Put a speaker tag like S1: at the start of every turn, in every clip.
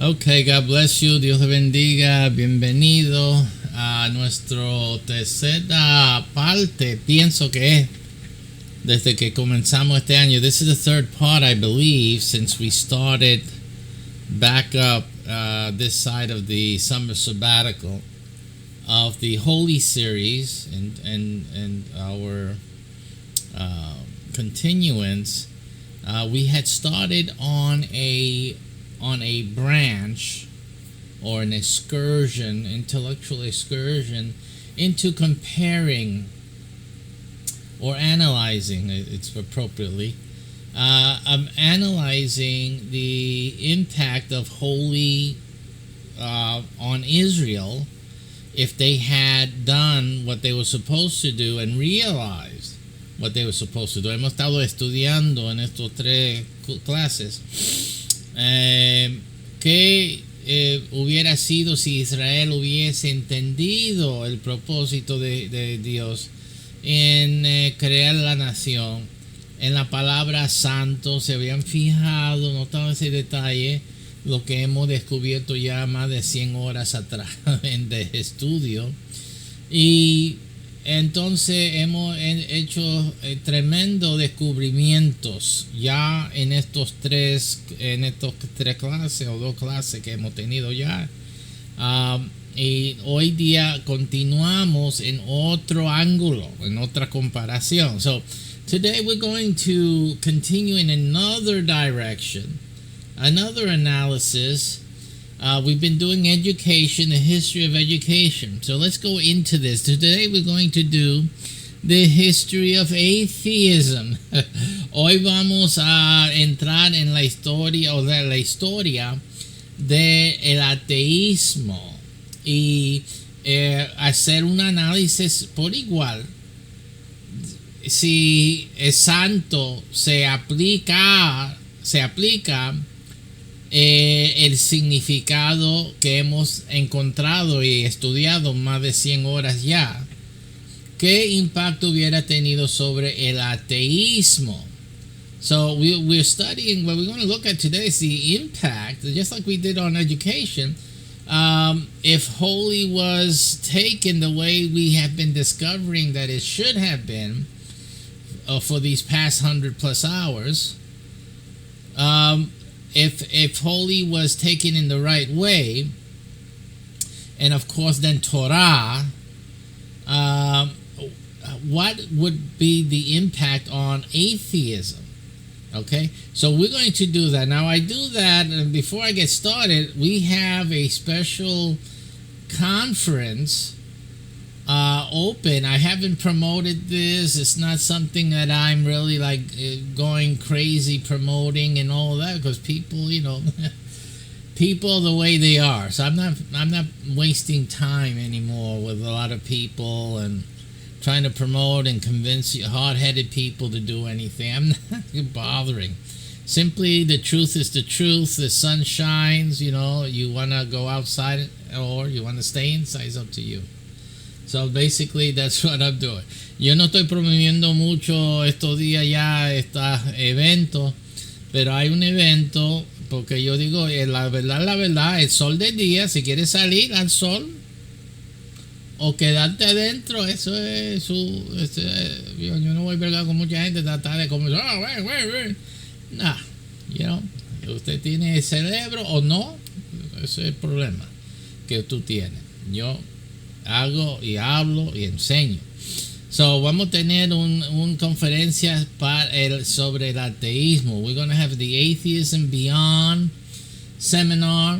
S1: Okay, God bless you, Dios te bendiga, bienvenido a nuestro tercera parte, pienso que es desde que comenzamos este año. This is the third part, I believe, since we started back up this side of the summer sabbatical of the Holy series and our continuance. We had started on a branch or an excursion, intellectual excursion into comparing or analyzing, it's appropriately, analyzing the impact of holy on Israel if they had done what they were supposed to do and realized what they were supposed to do. Hemos estado estudiando en estos tres clases que hubiera sido si Israel hubiese entendido el propósito de Dios en crear la nación. En la palabra santo se habían fijado, notado ese detalle, lo que hemos descubierto ya más de 100 horas atrás de estudio. Y entonces hemos hecho tremendos descubrimientos ya en estos tres clases o dos clases que hemos tenido ya. Y hoy día continuamos en otro ángulo, en otra comparación. So today we're going to continue in another direction, another analysis. We've been doing education, the history of education. So let's go into this. Today we're going to do the history of atheism. Hoy vamos a entrar en la historia o de la historia del ateísmo y hacer un análisis por igual si el santo se aplica el significado que hemos encontrado y estudiado más de 100 horas ya. ¿Qué impacto hubiera tenido sobre el ateísmo? So we're studying, what we're going to look at today is the impact, just like we did on education. If holy was taken the way we have been discovering that it should have been for these past 100+ hours, if holy was taken in the right way, and of course then Torah, what would be the impact on atheism? Okay, so we're going to do that. Now I do that, and before I get started, we have a special conference open. I haven't promoted this. It's not something that I'm really like going crazy promoting and all that, because people, people the way they are. So I'm not wasting time anymore with a lot of people and trying to promote and convince hard-headed people to do anything. I'm not bothering. Simply, the truth is the truth. The sun shines. You want to go outside or you want to stay inside. It's up to you. So basically, that's what I'm doing. Yo no estoy promoviendo mucho estos días ya estos eventos, pero hay un evento, porque yo digo, la verdad, el sol del día, si quieres salir al sol o quedarte adentro, eso es yo no voy a vergar con mucha gente, tratar de comer. Nah, usted tiene el cerebro o no, ese es el problema que tú tienes. Yo hago y hablo y enseño. So vamos a tener una conferencia sobre el ateísmo. We're going to have the Atheism Beyond seminar.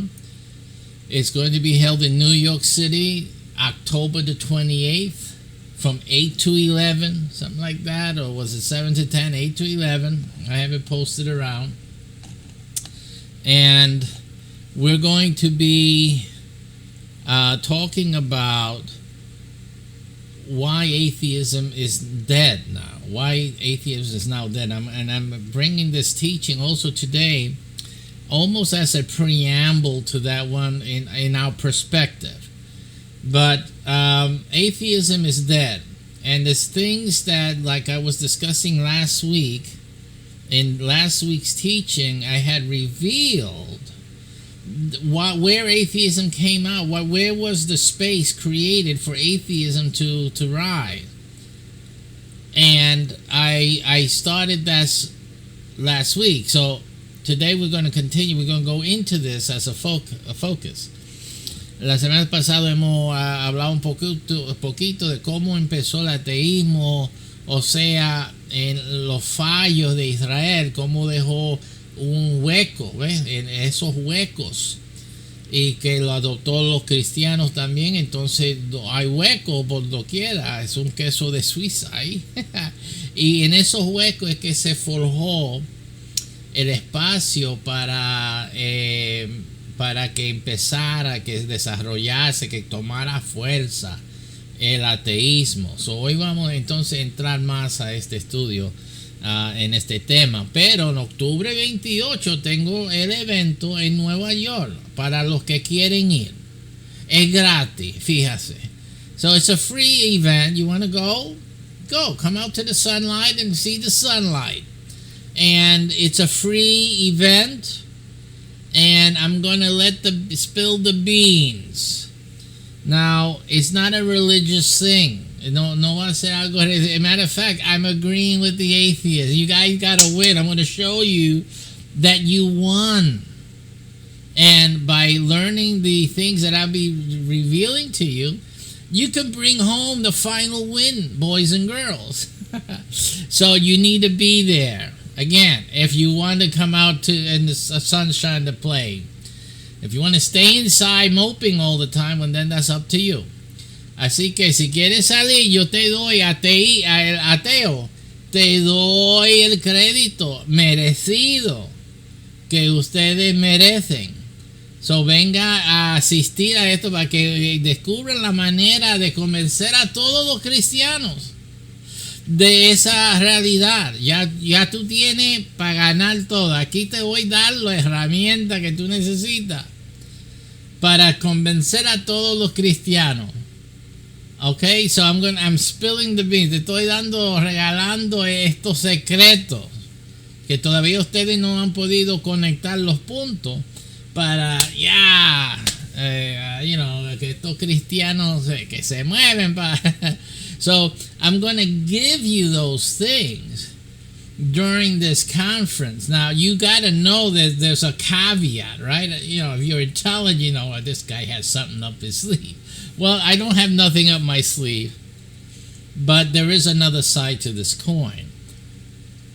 S1: It's going to be held in New York City, October the 28th, from 8 to 11, something like that, or was it 7 to 10, 8 to 11? I have it posted around. And we're going to be talking about why atheism is dead now. Why atheism is now dead. I'm bringing this teaching also today almost as a preamble to that one in our perspective. But atheism is dead. And there's things that, like I was discussing last week, in last week's teaching, I had revealed where atheism came out. Where was the space created for atheism to rise? And I started that last week. So today we're going to continue. We're going to go into this as a focus. La semana pasada hemos hablado un poquito de cómo empezó el ateísmo, o sea, en los fallos de Israel, cómo dejó un hueco, ¿ves? En esos huecos, y que lo adoptó los cristianos también. Entonces hay huecos por doquiera, es un queso de Suiza ahí. Y en esos huecos es que se forjó el espacio para que empezara, que desarrollase, que tomara fuerza el ateísmo. Hoy vamos entonces a entrar más a este estudio, en este tema. Pero en octubre 28 tengo el evento en Nueva York para los que quieren ir. Es gratis, fíjate. So it's a free event. You want to go? Go. Come out to the sunlight and see the sunlight. And it's a free event. And I'm going to spill the beans. Now, it's not a religious thing. No va a ser algo. As a matter of fact, I'm agreeing with the atheists. You guys got to win. I'm going to show you that you won. And by learning the things that I'll be revealing to you, you can bring home the final win, boys and girls. So you need to be there. Again, if you want to come out in the sunshine to play. If you want to stay inside moping all the time, well, then that's up to you. Así que si quieres salir, yo te doy ateo, te doy el crédito merecido que ustedes merecen. So venga a asistir a esto para que descubran la manera de convencer a todos los cristianos de esa realidad. Ya tú tienes para ganar todo. Aquí te voy a dar la herramienta que tú necesitas para convencer a todos los cristianos. Okay, so I'm spilling the beans. Te estoy regalando estos secretos que todavía ustedes no han podido conectar los puntos para que estos cristianos que se mueven para. So I'm going to give you those things during this conference. Now you got to know that there's a caveat, right? You know, if you're intelligent, you know, this guy has something up his sleeve. Well, I don't have nothing up my sleeve, but there is another side to this coin.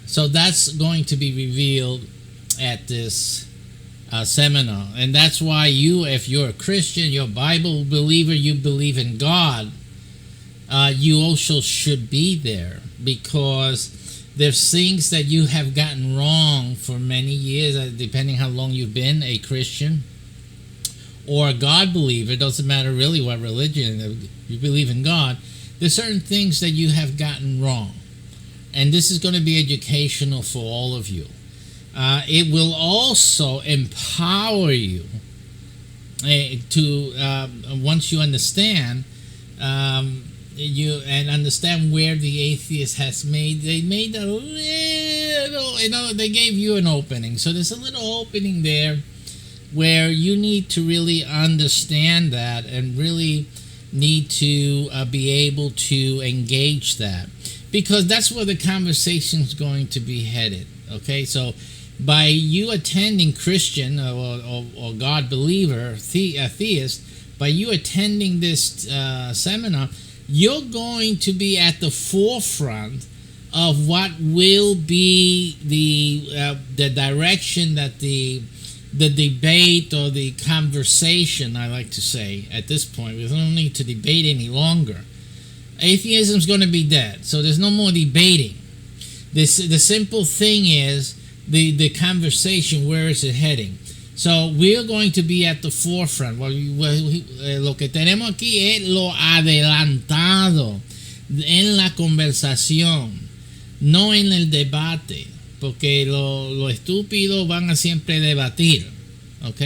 S1: So that's going to be revealed at this seminar. And that's why if you're a Christian, you're a Bible believer, you believe in God, you also should be there, because there's things that you have gotten wrong for many years, depending how long you've been a Christian or a God believer. It doesn't matter really what religion you believe in. God, there's certain things that you have gotten wrong, and this is going to be educational for all of you. It will also empower you to once you understand understand where the atheist has they made a little, they gave you an opening. So there's a little opening there where you need to really understand that and really need to be able to engage that, because that's where the conversation is going to be headed. Okay, so by you attending Christian or God believer, theist, by you attending this seminar, you're going to be at the forefront of what will be the direction that the debate or the conversation, I like to say at this point, we don't need to debate any longer. Atheism is going to be dead, so there's no more debating. The simple thing is the conversation, where is it heading? So we're going to be at the forefront. Lo que tenemos aquí es lo adelantado en la conversación, no en el debate, porque lo estúpido van a siempre debatir, ¿ok?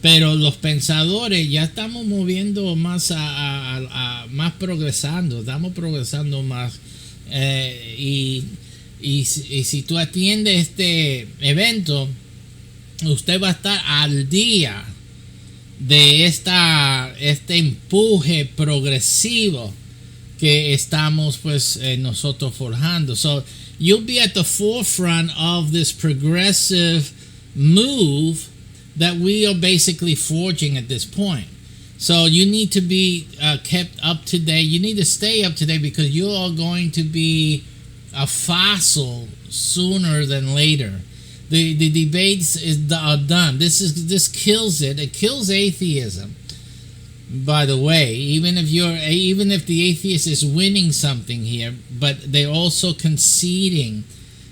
S1: Pero los pensadores ya estamos moviendo más más progresando, estamos progresando más, y si tú atiendes este evento, usted va a estar al día de este empuje progresivo que estamos pues nosotros forjando. So you'll be at the forefront of this progressive move that we are basically forging at this point. So you need to be kept up to date. You need to stay up to date because you are going to be a fossil sooner than later. The debates are done. This kills it. It kills atheism. By the way, even if the atheist is winning something here, but they're also conceding,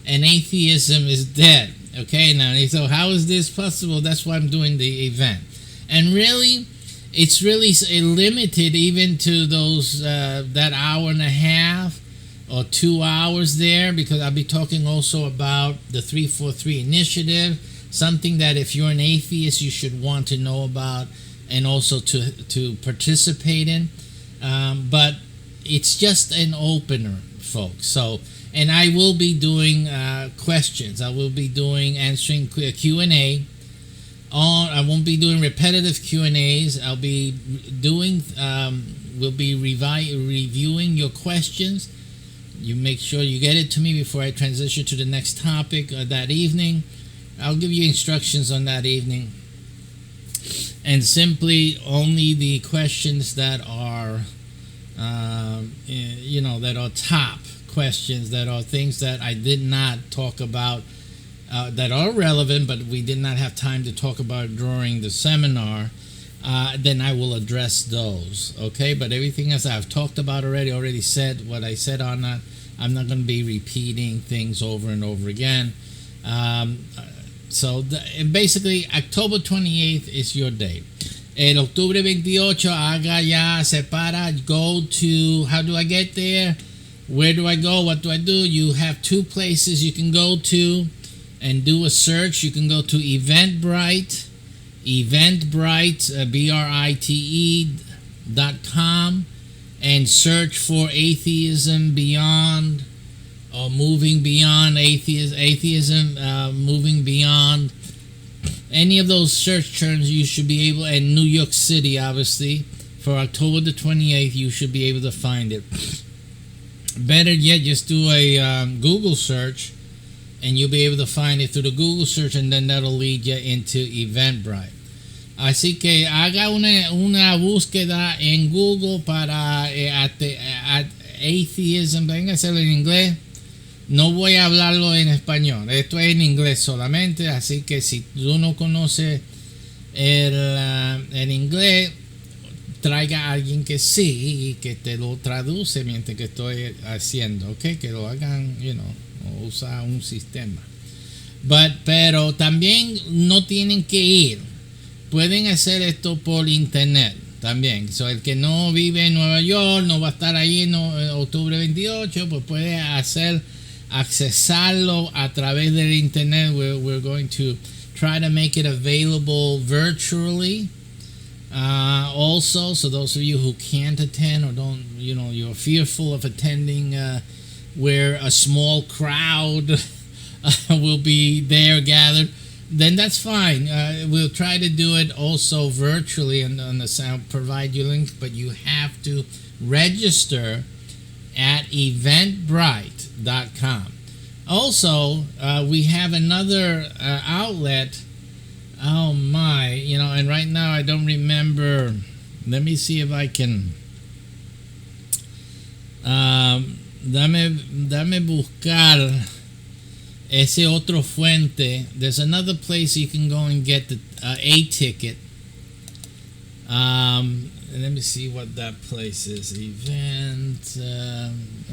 S1: and atheism is dead. Okay, now so how is this possible? That's why I'm doing the event, and really, it's really limited even to those that hour and a half or 2 hours there, because I'll be talking also about the 343 initiative, something that if you're an atheist you should want to know about and also to participate in. But it's just an opener, folks. So, and I will be doing questions. I will be answering Q&A. I won't be doing repetitive Q&As. I'll be doing. We'll be reviewing your questions. You make sure you get it to me before I transition to the next topic that evening. I'll give you instructions on that evening. And simply only the questions that are, that are top questions, that are things that I did not talk about, that are relevant, but we did not have time to talk about during the seminar, then I will address those, okay? But everything else I've talked about already said what I said on that. I'm not going to be repeating things over and over again. Basically, October 28th is your day. El octubre 28, haga ya, separa, go to, how do I get there? Where do I go? What do I do? You have two places you can go to and do a search. You can go to Eventbrite, BRITE.com, and search for Atheism Beyond, or Moving Beyond Atheism, Moving Beyond. Any of those search terms you should be able, and New York City, obviously, for October the 28th, you should be able to find it. Better yet, just do a Google search, and you'll be able to find it through the Google search, and then that'll lead you into Eventbrite. Así que haga una búsqueda en Google para atheism. Venga a hacerlo en inglés. No voy a hablarlo en español. Esto es en inglés solamente. Así que si tú no conoces el inglés, traiga a alguien que sí y que te lo traduce mientras que estoy haciendo. ¿Ok? Que lo hagan, o usa un sistema. Pero también no tienen que ir. Pueden hacer esto por internet también. El que no vive en Nueva York, no va a estar ahí en octubre 28, pues puede accesarlo a través del internet. We're going to try to make it available virtually. Also, so those of you who can't attend or don't, you're fearful of attending where a small crowd will be there gathered, then that's fine. We'll try to do it also virtually and on the sound, provide you links, but you have to register at eventbrite.com. Also, we have another outlet. Oh my, and right now I don't remember. Let me see if I can. Dame buscar ese otro fuente. There's another place you can go and get the a ticket. Let me see what that place is. Event.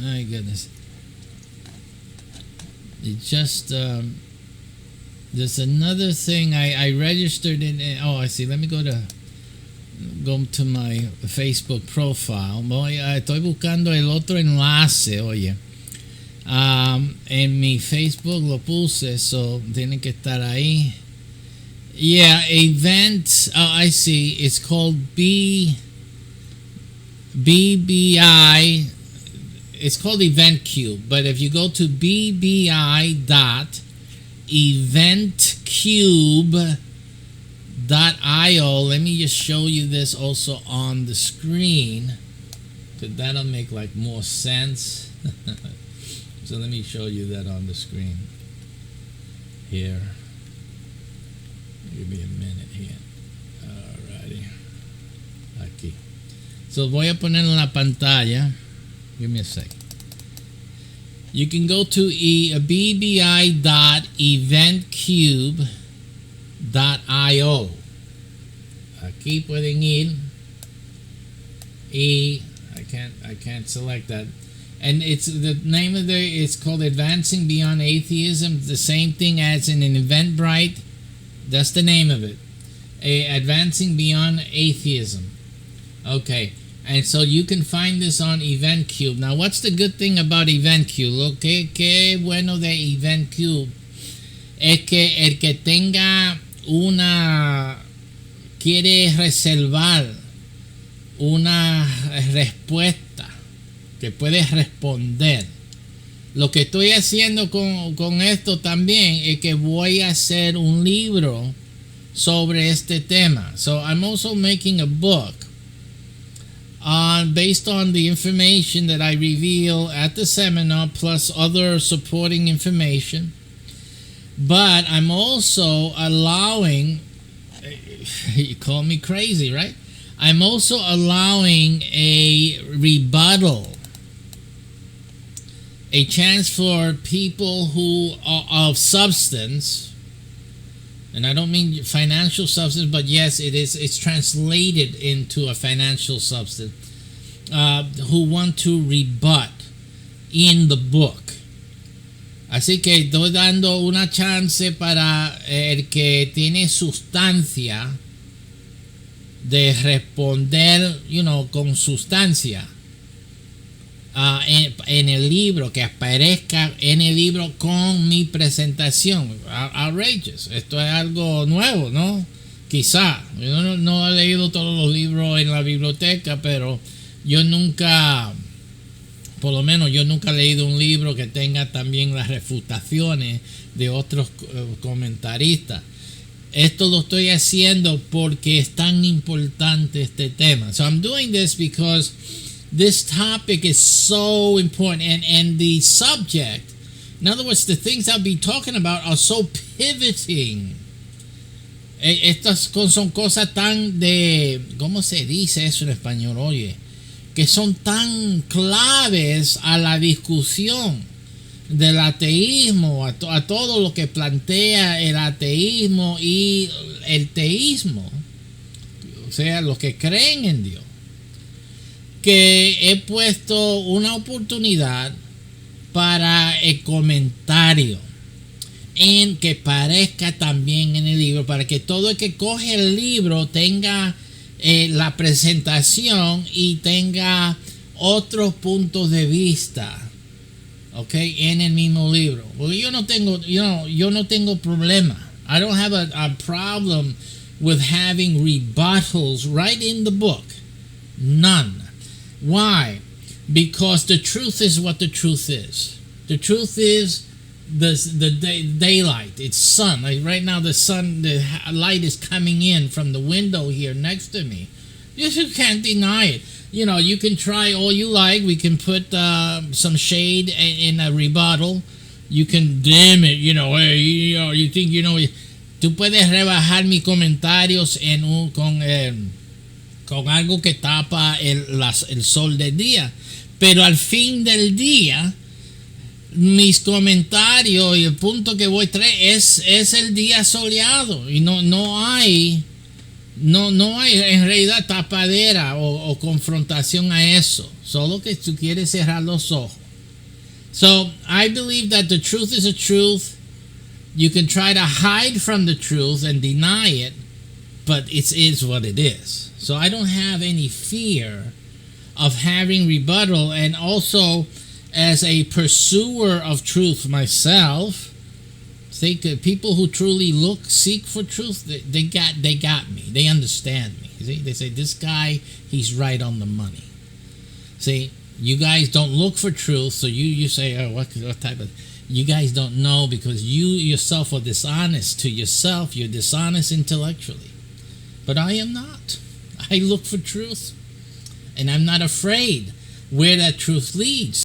S1: My goodness. It just. There's another thing I registered in. Oh, I see. Let me go to my Facebook profile. Estoy buscando el otro enlace, oye. En mi Facebook lo puse, so tienen que estar ahí. Yeah, event. Oh, I see. It's called BBI. It's called EventCube, but if you go to BBI.eventcube.com, Let me just show you this also on the screen, because that'll make like more sense. So let me show you that on the screen here. Give me a minute here. Alrighty. Aquí. So voy a poner en la pantalla. Give me a sec. You can go to bbi.eventcube.io. Aquí pueden ir y I can't select that. And it's the name of it's called Advancing Beyond Atheism. The same thing as in an Eventbrite. That's the name of it. Advancing Beyond Atheism. Okay. And so you can find this on EventCube. Now, what's the good thing about EventCube? Lo que bueno de EventCube es que el que tenga quiere reservar una respuesta que puede responder. Lo que estoy haciendo con esto también es que voy a hacer un libro sobre este tema. So I'm also making a book based on the information that I reveal at the seminar, plus other supporting information. But I'm also allowing, you call me crazy, right? I'm also allowing a rebuttal, a chance for people who are of substance, and I don't mean financial substance, but yes, it's translated into a financial substance, who want to rebut in the book. Así que estoy dando una chance para el que tiene sustancia de responder, con sustancia en el libro, que aparezca en el libro con mi presentación. Outrageous. Esto es algo nuevo, ¿no? Quizá. Yo no he leído todos los libros en la biblioteca, pero yo nunca he leído un libro que tenga también las refutaciones de otros comentaristas. Esto lo estoy haciendo porque es tan importante este tema. So I'm doing this because this topic is so important, and the subject, in other words, the things I'll be talking about are so pivoting. Estas son cosas tan de, ¿cómo se dice eso en español? Oye, que son tan claves a la discusión del ateísmo, a todo lo que plantea el ateísmo y el teísmo, o sea, los que creen en Dios, que he puesto una oportunidad para el comentario en que parezca también en el libro, para que todo el que coge el libro tenga la presentación y tenga otros puntos de vista, okay, en el mismo libro. Porque yo no tengo problema. I don't have a problem with having rebuttals right in the book. None. Why? Because the truth is what the truth is. The truth is the daylight. It's sun. Like right now, the light is coming in from the window here next to me. You can't deny it. You can try all you like. We can put some shade in a rebuttal. You can dim it. You think tú puedes rebajar mis comentarios con algo que tapa el sol del día. Pero al fin del día, mis comentarios y el punto que voy a traer es el día soleado, y no hay en realidad tapadera o confrontación a eso, solo que tú quieres cerrar los ojos. So I believe that the truth is a truth. You can try to hide from the truth and deny it, but it is what it is. So I don't have any fear of having rebuttal, and also as a pursuer of truth myself, people who truly seek for truth, they got me. They understand me. See? They say, this guy, he's right on the money. See, you guys don't look for truth, so you say, oh, what type of... You guys don't know because you yourself are dishonest to yourself. You're dishonest intellectually. But I am not. I look for truth, and I'm not afraid where that truth leads.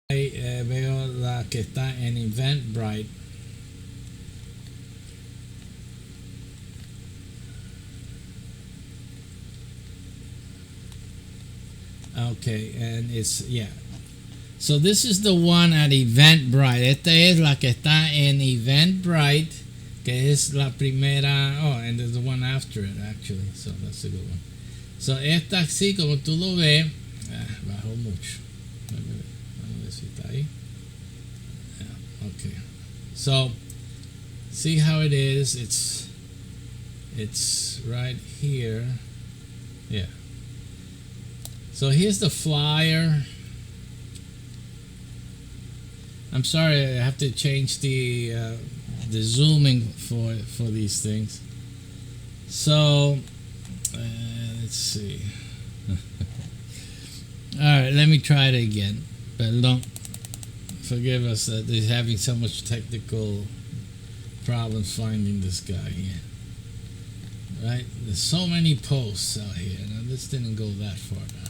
S1: Ahí veo la que está en Eventbrite. Okay, and it's, yeah. So this is the one at Eventbrite. Esta es la que está en Eventbrite, que es la primera. Oh, and there's the one after it, actually. So that's a good one. So esta así como tú lo ves, bajó mucho. Vamos a ver si está ahí. Yeah, okay. So see how it is. It's right here. Yeah. So here's the flyer. I'm sorry, I have to change the zooming for these things. So let's see. All right, let me try it again. Perdón. Forgive us that they're having so much technical problems finding this guy here. Right? There's so many posts out here. Now this didn't go that far down.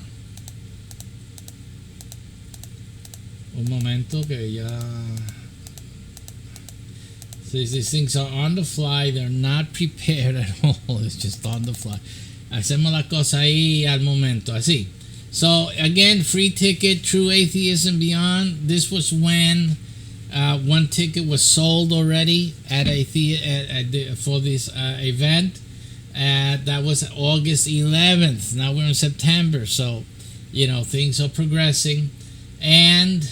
S1: Un momento que ya. These things are on the fly. They're not prepared at all. It's just on the fly. Hacemos la cosa ahí al momento, así. So again, free ticket, True Atheism Beyond. This was when one ticket was sold already at for this event. That was August 11th. Now we're in September, so things are progressing. And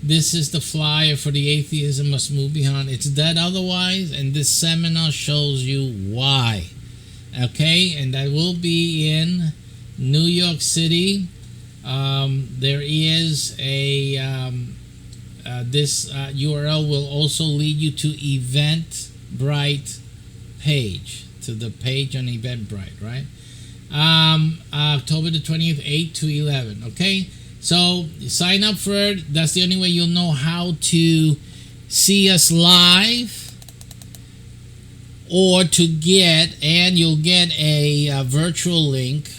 S1: this is the flyer for the Atheism Must Move Beyond. It's dead otherwise, and this seminar shows you why. Okay, and that will be in New York City. There is a this URL will also lead you to Eventbrite page, to the page on Eventbrite, right? October the 20th, 8 to 11. Okay, so sign up for it. That's the only way you'll know how to see us live, or to get, and you'll get a virtual link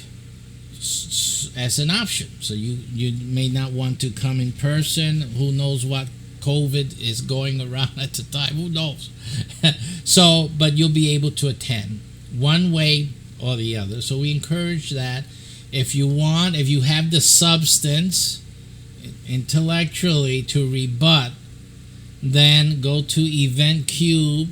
S1: as an option. So you may not want to come in person. Who knows what COVID is going around at the time? Who knows? So, but you'll be able to attend one way or the other. So we encourage that. If you have the substance intellectually to rebut, then go to eventcube.io.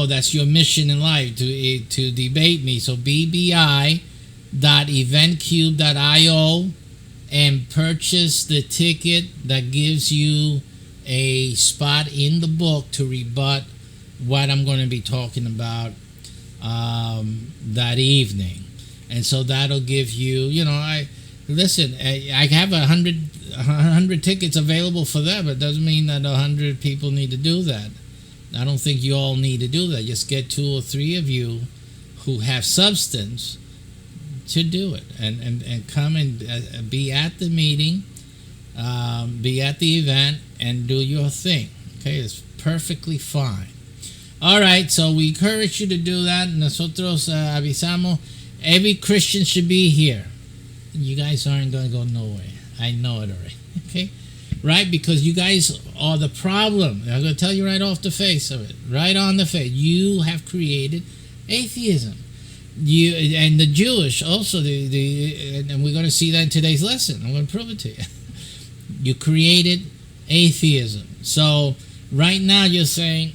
S1: That's your mission in life, to debate me. So bbi.eventcube.io and purchase the ticket that gives you a spot in the book to rebut what I'm going to be talking about that evening. And so that'll give you, I have 100 tickets available for that, but it doesn't mean that 100 people need to do that. I don't think you all need to do that. Just get 2 or 3 of you who have substance to do it, and come and be at the meeting, be at the event, and do your thing. Okay, it's perfectly fine. All right, so we encourage you to do that. Nosotros avisamos. Every Christian should be here. You guys aren't going to go nowhere. I know it already. Okay, right? Because you guys are the problem. I'm going to tell you right off the face of it, right on the face. You have created atheism. You and the Jewish also, and we're going to see that in today's lesson. I'm going to prove it to you. You created atheism. So right now you're saying,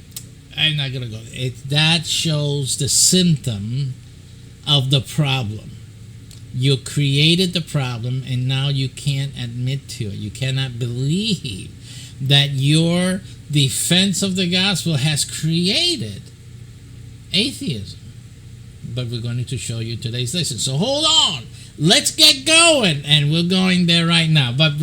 S1: I'm not going to go. That shows the symptom of the problem. You created the problem, and now you can't admit to it. You cannot believe that your defense of the gospel has created atheism. But we're going to show you today's lesson. So hold on. Let's get going. And we're going there right now. But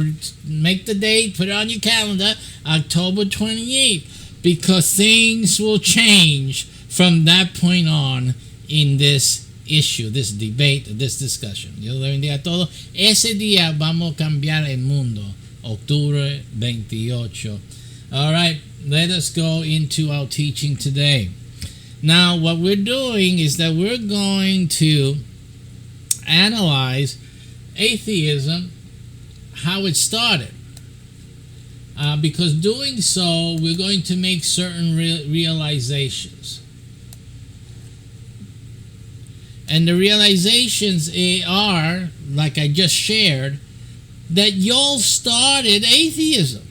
S1: make the date. Put it on your calendar. October 28th. Because things will change from that point on in this issue, this debate, this discussion. Dios le bendiga a todos. Ese día vamos a cambiar el mundo. Octubre 28. All right. Let us go into our teaching today. Now, what we're doing is that we're going to analyze atheism, how it started. Because doing so, we're going to make certain realizations. And the realizations are, like I just shared, that y'all started atheism.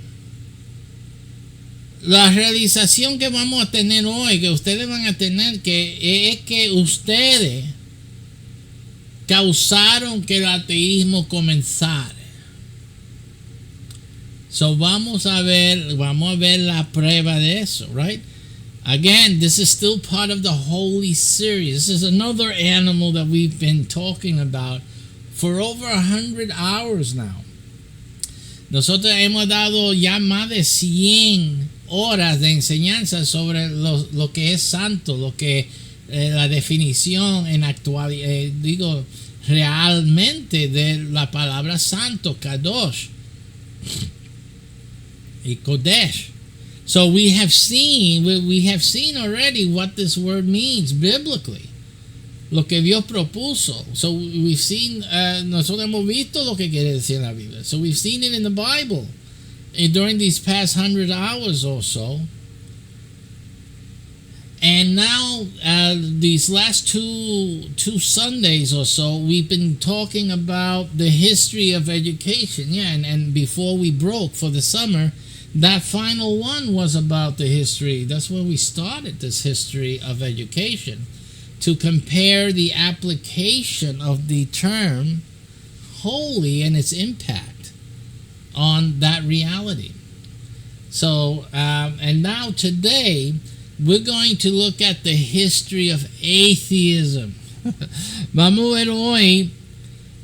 S1: La realización que vamos a tener hoy, que ustedes van a tener, es que ustedes causaron que el ateísmo comenzara. So vamos a ver la prueba de eso, right? Again, this is still part of the Holy Series. This is another animal that we've been talking about for over 100 hours now. Nosotros hemos dado ya más de 100 horas de enseñanza sobre lo que es santo, lo que la definición en actualidad, realmente de la palabra santo, kadosh y kodesh. So we have seen already what this word means biblically, lo que Dios propuso. So we've seen, nosotros hemos visto lo que quiere decir la Biblia. So we've seen it in the Bible. And during these past 100 hours or so, And now, these last two Sundays or so, we've been talking about the history of education. Yeah, and before we broke for the summer, that final one was about the history. That's where we started this history of education, to compare the application of the term holy and its impact on that reality. So, and now today, we're going to look at the history of atheism. Vamos a ver hoy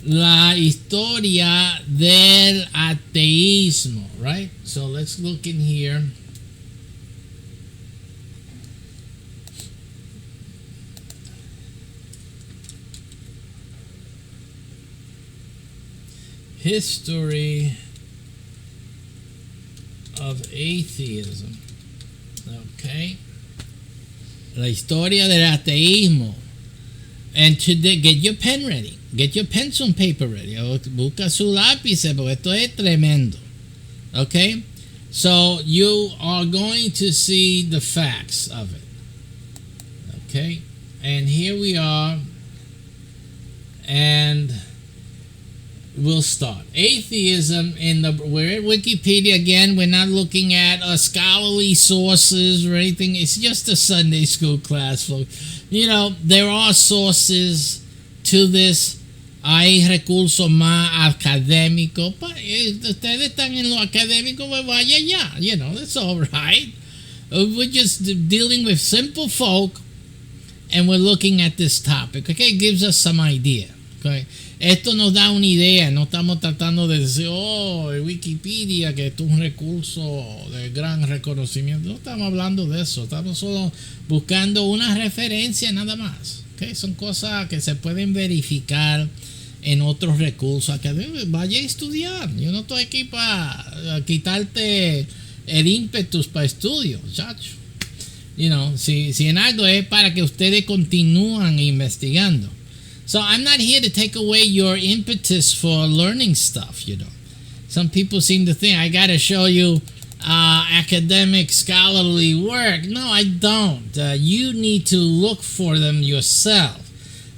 S1: la historia del ateísmo, right? So let's look in here. History of atheism. Okay. La historia del ateísmo. And today, get your pen ready. Get your pencil and paper ready. Busca su lápiz porque esto es tremendo. Okay? So you are going to see the facts of it. Okay? And here we are. And we'll start. Atheism we're at Wikipedia again. We're not looking at scholarly sources or anything. It's just a Sunday school class, folks. You know, there are sources to this. Hay recursos más académicos. Ustedes están en lo académico, pues vaya ya. You know, that's all right. We're just dealing with simple folk, and we're looking at this topic. Okay, it gives us some idea. Okay. Esto nos da una idea, no estamos tratando de decir, Wikipedia, que esto es un recurso de gran reconocimiento. No estamos hablando de eso, estamos solo buscando una referencia nada más. ¿Okay? Son cosas que se pueden verificar en otros recursos académicos. Vaya a estudiar. Yo no estoy aquí para quitarte el ímpetu para estudio, chacho. You know, si en algo es para que ustedes continúen investigando. So I'm not here to take away your impetus for learning stuff, you know. Some people seem to think I got to show you academic scholarly work. No, I don't. You need to look for them yourself.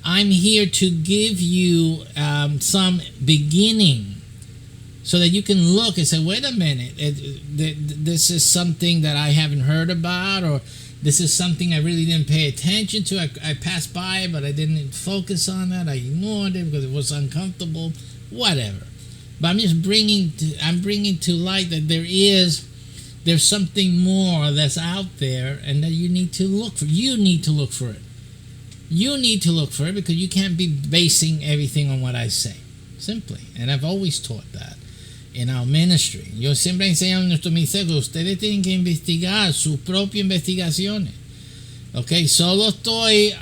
S1: I'm here to give you some beginning so that you can look and say, wait a minute, this is something that I haven't heard about, or this is something I really didn't pay attention to. I passed by it, but I didn't focus on it. I ignored it because it was uncomfortable. Whatever. But I'm just bringing to light that there's something more that's out there, and that you need to look for. You need to look for it. You need to look for it because you can't be basing everything on what I say. Simply. And I've always taught that in our ministry. Yo siempre enseño a nuestro ministerio que ustedes tienen que investigar sus propias investigaciones. Ok, solo estoy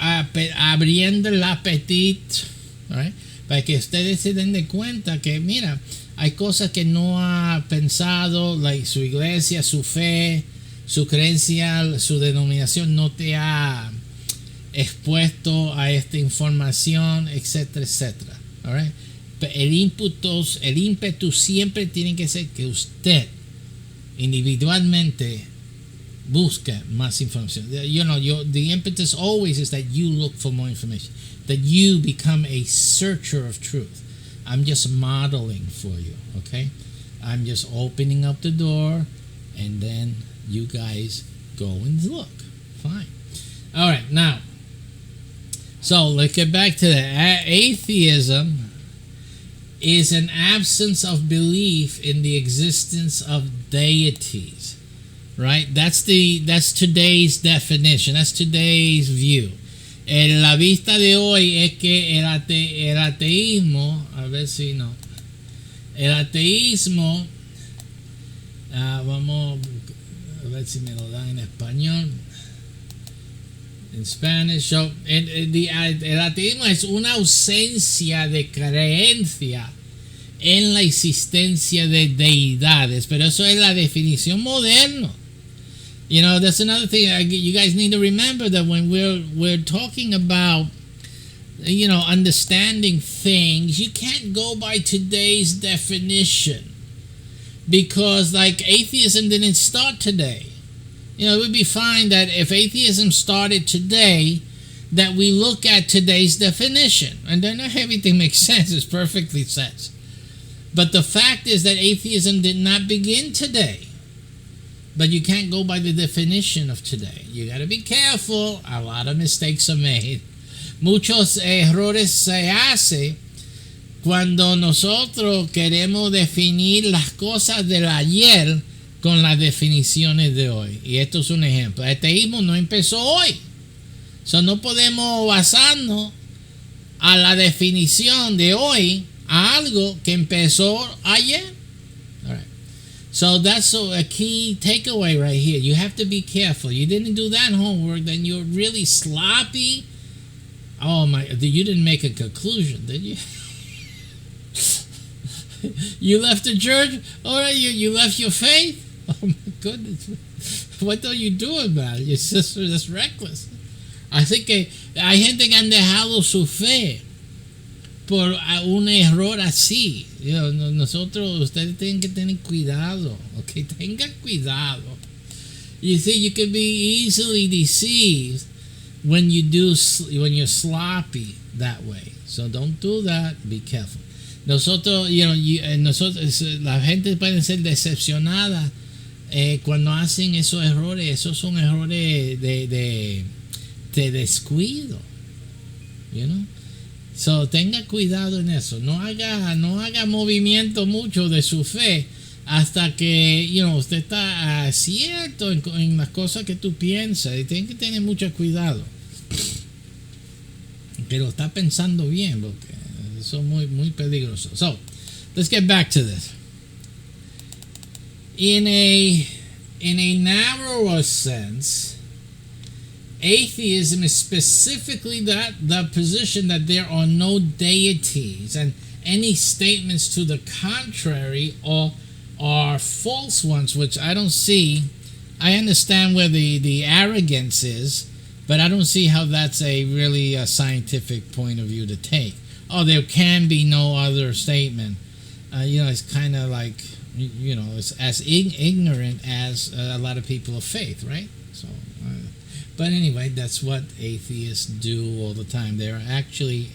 S1: abriendo el apetito, right? Para que ustedes se den de cuenta que, mira, hay cosas que no ha pensado, like su iglesia, su fe, su creencia, su denominación no te ha expuesto a esta información, etcétera, etcétera. All right? El ímpetu siempre tiene que ser que usted individualmente busque más información. You know, the impetus always is that you look for more information, that you become a searcher of truth. I'm just modeling for you, okay? I'm just opening up the door, and then you guys go and look. Fine. All right, now, so let's get back to that. Atheism is an absence of belief in the existence of deities, right? That's today's definition. That's today's view. La vista de hoy es que el ateísmo, a ver si no, el ateísmo, vamos a ver si me lo dan en español. In Spanish. So, el ateísmo es una ausencia de creencia en la existencia de deidades, pero eso es la definición moderna. You know, that's another thing you guys need to remember, that when we're talking about, you know, understanding things, you can't go by today's definition, because like atheism didn't start today. it would be fine that if atheism started today, that we look at today's definition. And then everything makes sense. It's perfectly sense. But the fact is that atheism did not begin today. But you can't go by the definition of today. You got to be careful. A lot of mistakes are made. Muchos errores se hace cuando nosotros queremos definir las cosas del ayer con las definiciones de hoy. Y esto es un ejemplo. El ateísmo no empezó hoy. So no podemos basarnos a la definición de hoy a algo que empezó ayer. All right. So that's a key takeaway right here. You have to be careful. You didn't do that homework, then you're really sloppy. Oh my, you didn't make a conclusion, did you? You left the church? All right, you left your faith? Oh my goodness. What are you doing, man? Your sister is reckless. Así que hay gente que han dejado su fe por un error así. Nosotros, ustedes tienen que tener cuidado. Okay, tengan cuidado. You see, you can be easily deceived when you're sloppy that way. So don't do that. Be careful. Nosotros, la gente puede ser decepcionada cuando hacen esos errores. Esos son errores de descuido. So tenga cuidado en eso. No haga movimiento mucho de su fe hasta que usted está cierto en las cosas que tú piensas, y tiene que tener mucho cuidado que lo está pensando bien, porque eso es muy, muy peligroso. So let's get back to this. In a narrower sense, atheism is specifically the position that there are no deities, and any statements to the contrary are false ones, which I don't see. I understand where the arrogance is, but I don't see how that's really a scientific point of view to take. Oh, there can be no other statement. It's kind of like, it's as ignorant as a lot of people of faith, right? So, but anyway, that's what atheists do all the time. They're actually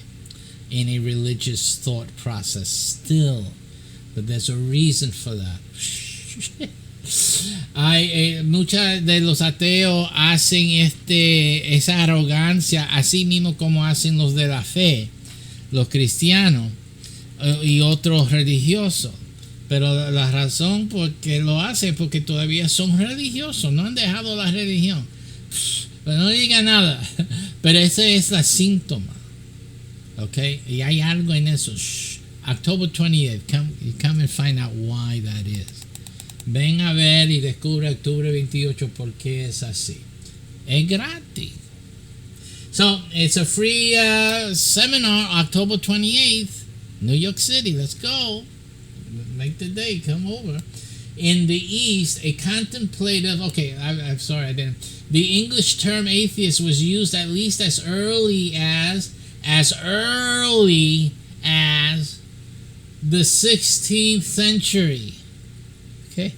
S1: in a religious thought process still, but there's a reason for that. Muchos de los ateos hacen esa arrogancia así mismo como hacen los de la fe, los cristianos y otros religiosos. Pero la razón por que lo hacen es porque todavía son religiosos, no han dejado la religión. Pero no diga nada. Pero ese es el síntoma. ¿Ok? Y hay algo en eso. October 28th. Come and find out why that is. Ven a ver y descubre octubre 28 por qué es así. Es gratis. So, it's a free seminar, October 28th, New York City. Let's go. Make the day. Come over. In the East, a contemplative... Okay, I'm sorry, I didn't... The English term atheist was used at least as early as the 16th century. Okay.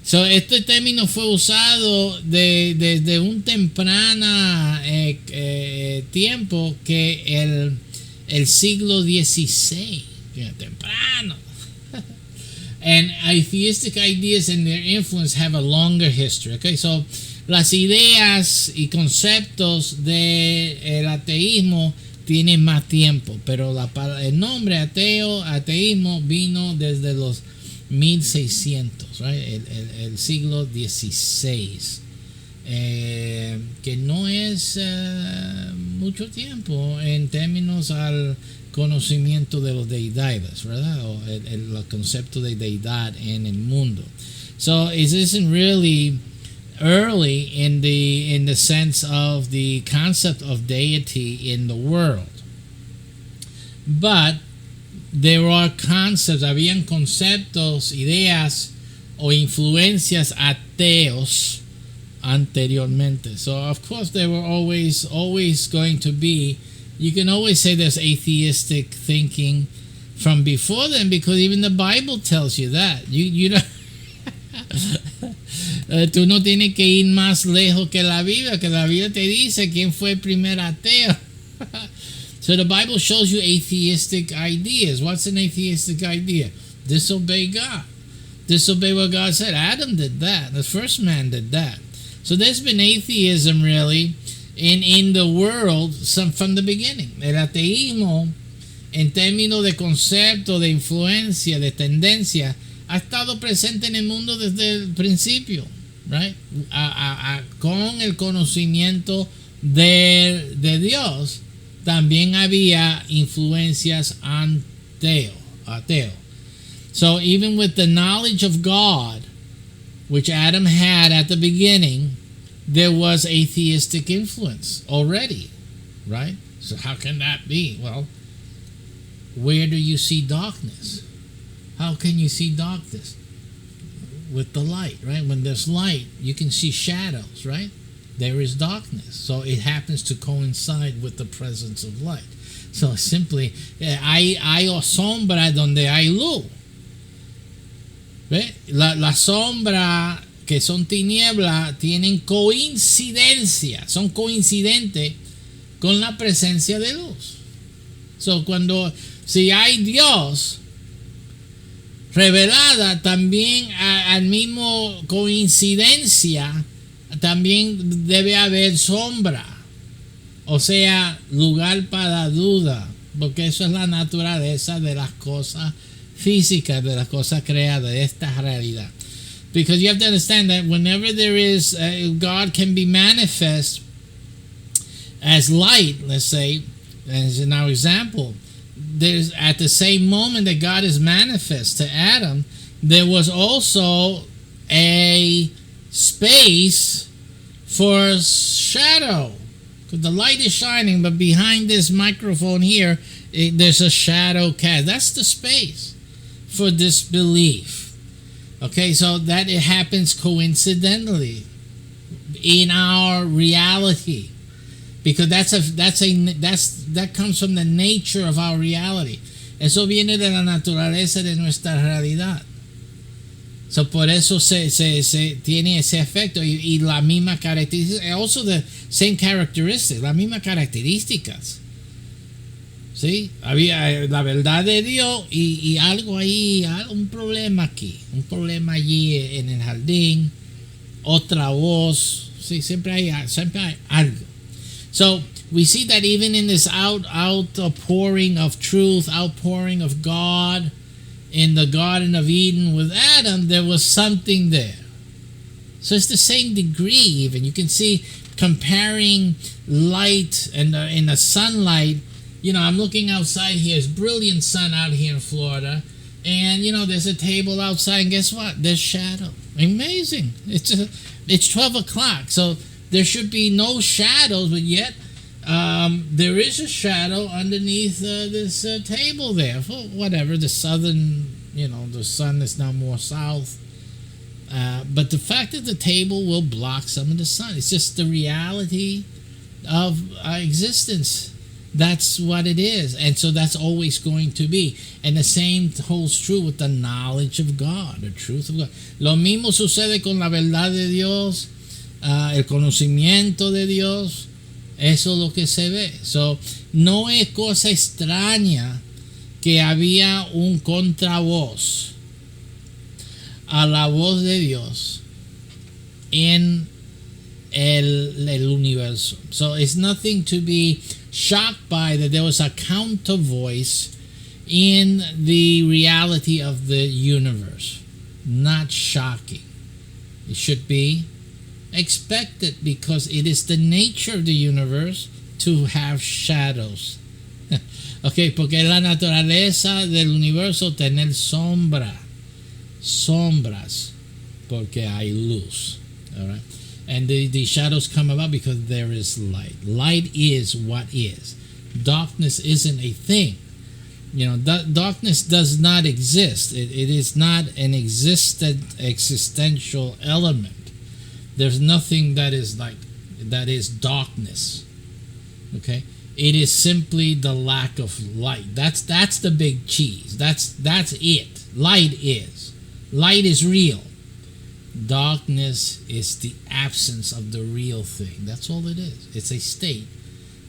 S1: So este término fue usado desde un temprano tiempo que el siglo XVI. Temprano. And atheistic ideas and their influence have a longer history. Okay, so las ideas y conceptos del ateísmo tienen más tiempo, pero el nombre ateísmo vino desde los 1600, right? el siglo XVI, que no es mucho tiempo en términos al conocimiento de los deidades, ¿verdad? O el concepto de deidad en el mundo. So it isn't really early in the sense of the concept of deity in the world. But there are concepts, habían conceptos, ideas o influencias ateos anteriormente. So of course there were always going to be. You can always say there's atheistic thinking from before then, because even the Bible tells you that. You know, Tú no tienes que ir más lejos que la Biblia te dice quién fue el primer ateo. So the Bible shows you atheistic ideas. What's an atheistic idea? Disobey God. Disobey what God said. Adam did that. The first man did that. So there's been atheism really in the world from the beginning. El ateísmo, en términos de concepto, de influencia, de tendencia, ha estado presente en el mundo desde el principio, right? Con el conocimiento de Dios, también había influencias ateo. So even with the knowledge of God, which Adam had at the beginning, there was atheistic influence already, right? So how can that be? Well, where do you see darkness? How can you see darkness? With the light, right? When there's light, you can see shadows, right? There is darkness. So it happens to coincide with the presence of light. So simply, hay sombra donde hay luz. ¿Ve? La sombra, que son tinieblas, tienen coincidencia, son coincidentes con la presencia de luz. So si hay Dios revelada, también al mismo coincidencia, también debe haber sombra. O sea, lugar para duda, porque eso es la naturaleza de las cosas físicas, de las cosas creadas, de esta realidad. Because you have to understand that whenever there is, God can be manifest as light, let's say, as in our example, there's at the same moment that God is manifest to Adam, there was also a space for shadow. Because the light is shining, but behind this microphone here, there's a shadow cast. That's the space for disbelief. Okay, so that it happens coincidentally in our reality, because that comes from the nature of our reality. Eso viene de la naturaleza de nuestra realidad. So por eso se tiene ese efecto y la misma característica, also the same characteristics, las mismas características. ¿Sí? Había la verdad de Dios y algo ahí, un problema aquí, un problema allí en el jardín, otra voz. Sí, siempre hay algo. So we see that even in this outpouring of truth, outpouring of God in the Garden of Eden with Adam, there was something there. So it's the same degree even. You can see comparing light and in the sunlight. You know, I'm looking outside here. It's brilliant sun out here in Florida. And, you know, there's a table outside. And guess what? There's shadow. Amazing. It's 12 o'clock. So there should be no shadows. But yet, there is a shadow underneath this table there. For whatever, the southern, the sun is now more south. But the fact that the table will block some of the sun. It's just the reality of existence. That's what it is. And so that's always going to be. And the same holds true with the knowledge of God, the truth of God. Lo mismo sucede con la verdad de Dios, el conocimiento de Dios. Eso es lo que se ve. So, no es cosa extraña que había un contravoz a la voz de Dios en el universo. So it's nothing to be shocked by that there was a counter voice in the reality of the universe. Not shocking. It should be expected because it is the nature of the universe to have shadows. Okay, porque es la naturaleza del universo tener sombras, porque hay luz. All right. And the shadows come about because there is light. Light is what is. Darkness isn't a thing. Darkness does not exist. It is not an existential element. There's nothing that is darkness. Okay? It is simply the lack of light. That's the big cheese. That's it. Light is. Light is real. Darkness is the absence of the real thing. That's all it is. It's a state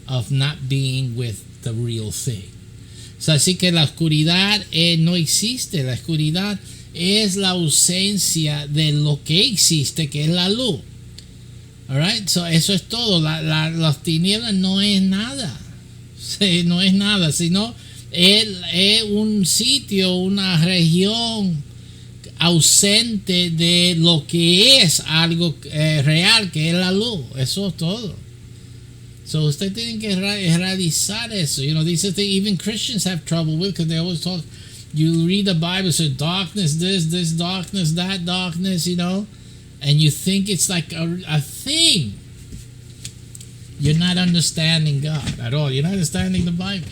S1: of not being with the real thing. So, así que la oscuridad no existe. La oscuridad es la ausencia de lo que existe, que es la luz. Alright, so eso es todo. Las tinieblas no es nada. Sí, no es nada, sino es un sitio, una región ausente de lo que es algo real, que es la luz. Eso es todo. So usted tiene que realizar eso. You know, these are things even Christians have trouble with, because they always talk. You read the Bible, so darkness, this darkness, that darkness, you know, and you think it's like a thing. You're not understanding God at all. You're not understanding the Bible.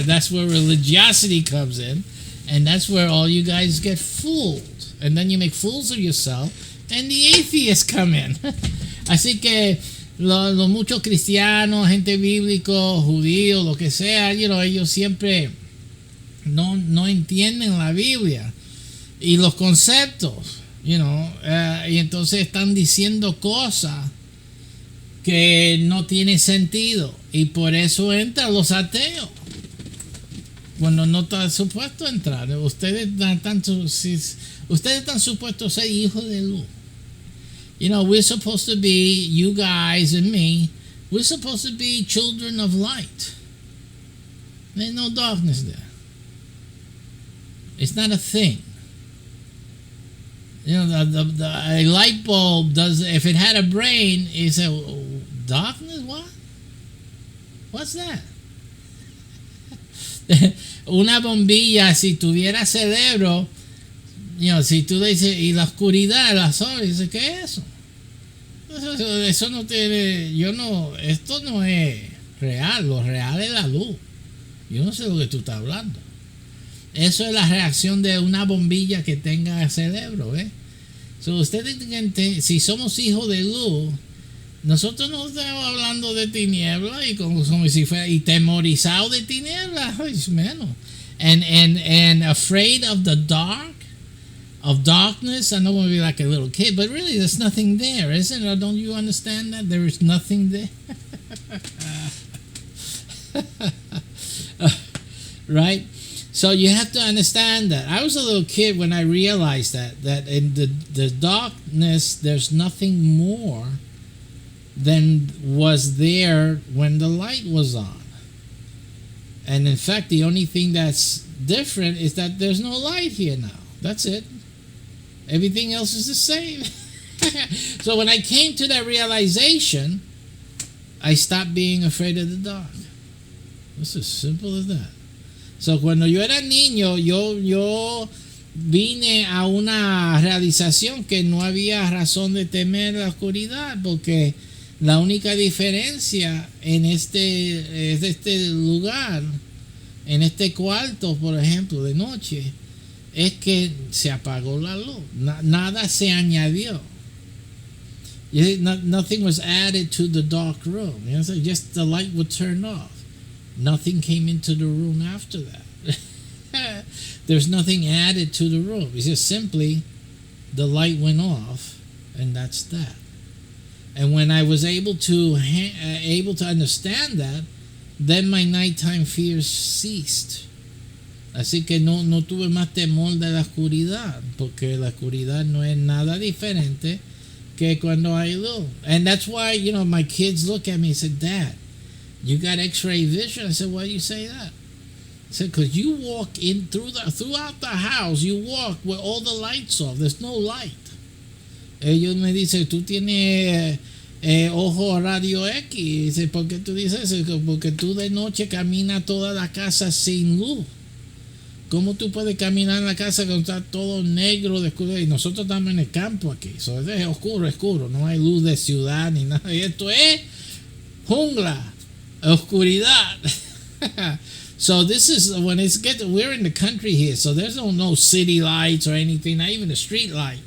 S1: That's where religiosity comes in, and that's where all you guys get fooled. And then you make fools of yourself, and the atheists come in. Así que los muchos cristianos, gente bíblico, judíos, lo que sea, you know, ellos siempre no entienden la Biblia y los conceptos, you know, y entonces están diciendo cosas que no tienen sentido, y por eso entran los ateos cuando no está supuesto entrar. Ustedes están supuestos a ser hijos de luz. You know, we're supposed to be, you guys and me, we're supposed to be children of light. There's no darkness there. It's not a thing. You know, a light bulb does, if it had a brain, it's a darkness. What? What's that? Una bombilla, si tuviera cerebro, you know, si tú le dices, y la oscuridad, las horas, dice, ¿qué es eso? Eso no tiene, esto no es real. Lo real es la luz. Yo no sé lo que tú estás hablando. Eso es la reacción de una bombilla que tenga cerebro, ¿eh? So, ustedes, si somos hijos de luz, nosotros no estamos hablando de tinieblas y como si fuera y temorizado de tinieblas, menos. And afraid of the dark, of darkness. I don't want to be like a little kid, but really there's nothing there, isn't it? Don't you understand that? There is nothing there. Right? So you have to understand that. I was a little kid when I realized that in the darkness there's nothing more than was there when the light was on. And in fact, the only thing that's different is that there's no light here now. That's it. Everything else is the same. So when I came to that realization, I stopped being afraid of the dark. It's as simple as that. So cuando yo era niño, yo vine a una realización que no había razón de temer la oscuridad, porque la única diferencia en este lugar, en este cuarto, por ejemplo, de noche, es que se apagó la luz. Nada se añadió. Nothing was added to the dark room. You know, so just the light would turn off. Nothing came into the room after that. There's nothing added to the room. It's just simply the light went off, and that's that. And when I was able to understand that, then my nighttime fears ceased. Así que no tuve más temor de la oscuridad, porque la oscuridad no es nada diferente que cuando hay luz. And that's why, you know, my kids look at me and say, "Dad, you got X-ray vision?" I said, "Why do you say that?" I said, "Because you walk in throughout the house, you walk with all the lights off. There's no light." Ellos me dicen, "Tú tienes ojo radio X." Y dice, "¿Por qué tú dices eso?" "Porque tú de noche caminas toda la casa sin luz. ¿Cómo tú puedes caminar en la casa cuando está todo negro de oscuro?" Y nosotros estamos en el campo aquí. So, es oscuro. No hay luz de ciudad ni nada. Y esto es jungla, oscuridad. So this is when we're in the country here. So there's no city lights or anything, not even a street light.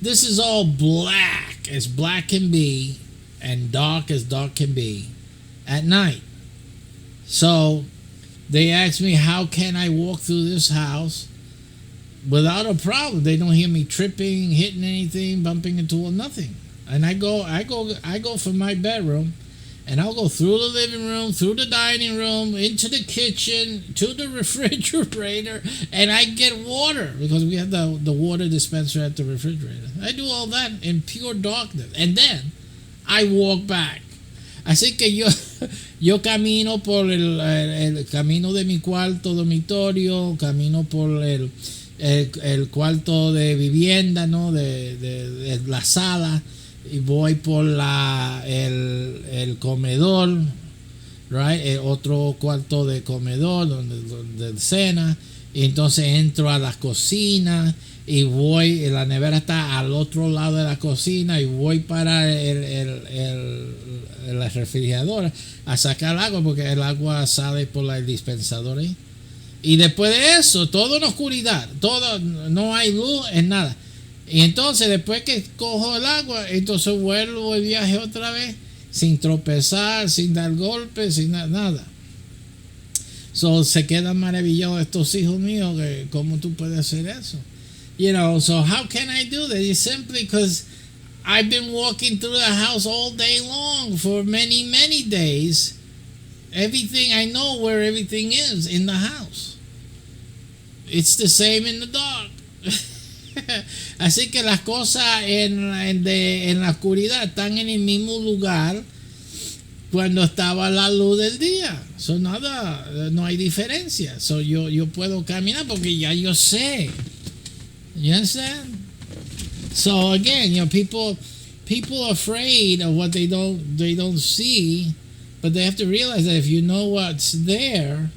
S1: This is all black as black can be and dark as dark can be at night. So they asked me, how can I walk through this house without a problem. They don't hear me tripping, hitting anything, bumping into nothing. And I go from my bedroom, and I'll go through the living room, through the dining room, into the kitchen, to the refrigerator, and I get water because we have the water dispenser at the refrigerator. I do all that in pure darkness, and then I walk back. Así que yo camino por el camino de mi cuarto dormitorio, camino por el cuarto de vivienda, ¿no? de la sala, y voy por el comedor, right? El otro cuarto de comedor donde cena, y entonces entro a la cocina y voy, la nevera está al otro lado de la cocina, y voy para la refrigeradora a sacar agua porque el agua sale por el dispensador ahí. Y después de eso, todo en oscuridad, todo, no hay luz en nada. Y entonces después que cojo el agua, entonces vuelvo el viaje otra vez, sin tropezar, sin dar golpes, sin nada. So, se quedan maravillados estos hijos míos que cómo tú puedes hacer eso. You know, so how can I do that? It's simply because I've been walking through the house all day long for many, many days. Everything, I know where everything is in the house. It's the same in the dark. Así que las cosas en la oscuridad están en el mismo lugar cuando estaba la luz del día. So nada, no hay diferencia. So yo puedo caminar porque ya yo sé. You understand? So again, you know, people are afraid of what they don't see, but they have to realize that if you know what's there,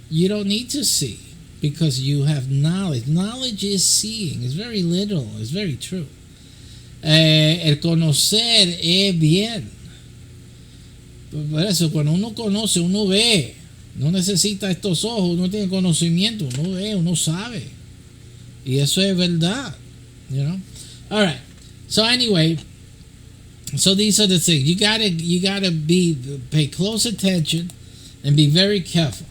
S1: you don't need to see because you have knowledge. Knowledge is seeing. It's very literal. It's very true. El conocer es bien. Por eso, cuando uno conoce, uno ve. No necesita estos ojos. Uno tiene conocimiento. Uno ve, uno sabe. Y eso es verdad, you know. All right. So anyway, so these are the things you gotta pay close attention and be very careful.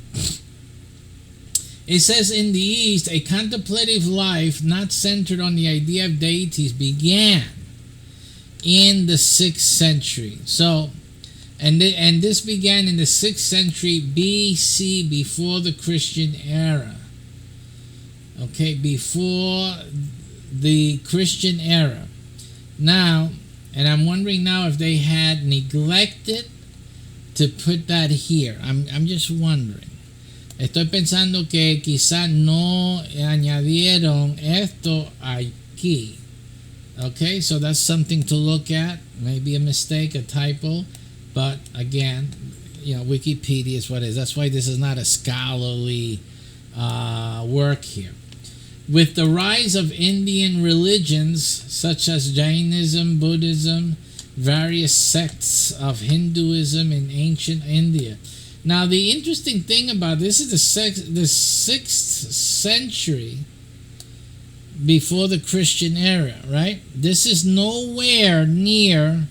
S1: It says in the East, a contemplative life not centered on the idea of deities began in the 6th century. So, and this began in the 6th century BC, before the Christian era. Okay, before the Christian era. Now, and I'm wondering now if they had neglected to put that here. I'm just wondering. Estoy pensando que quizá no añadieron esto aquí. Okay, so that's something to look at. Maybe a mistake, a typo. But again, you know, Wikipedia is what it is. That's why this is not a scholarly work here. With the rise of Indian religions such as Jainism, Buddhism, various sects of Hinduism in ancient India. Now, the interesting thing about this is the 6th century before the Christian era, right? This is nowhere near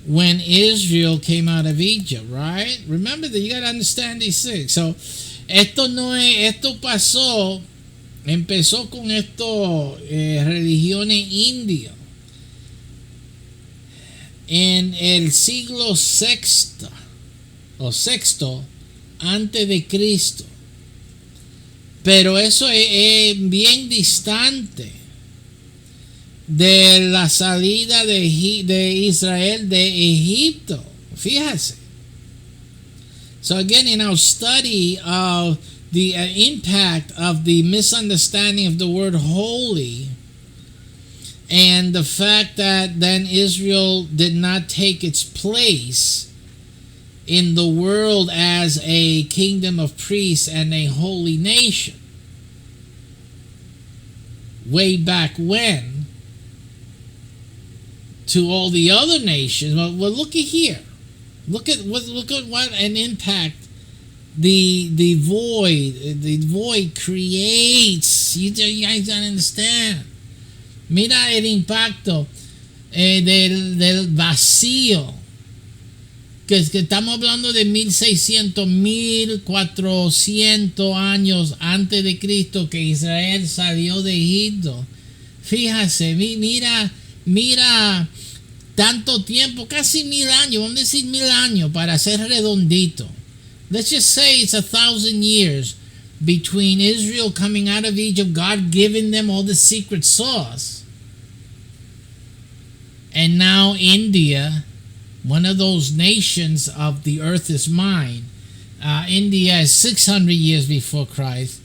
S1: when Israel came out of Egypt, right? Remember that you got to understand these things. So, esto empezó con esto religiones indias en el siglo sexto antes de Cristo, pero eso es bien distante de la salida de Israel de Egipto. Fíjate. So again, in our study of the impact of the misunderstanding of the word holy and the fact that then Israel did not take its place in the world as a kingdom of priests and a holy nation way back when to all the other nations. Well, look at here. Look at what an impact the void creates. You guys don't understand. Mira el impacto del vacío que estamos hablando de 1600, 1400 años antes de Cristo que Israel salió de Egipto. Fíjate, mira tanto tiempo, casi 1000 años, vamos a decir 1000 años para ser redondito. Let's just say it's 1,000 years between Israel coming out of Egypt, God giving them all the secret sauce, and now India, one of those nations of the earth is mine. India is 600 years before Christ.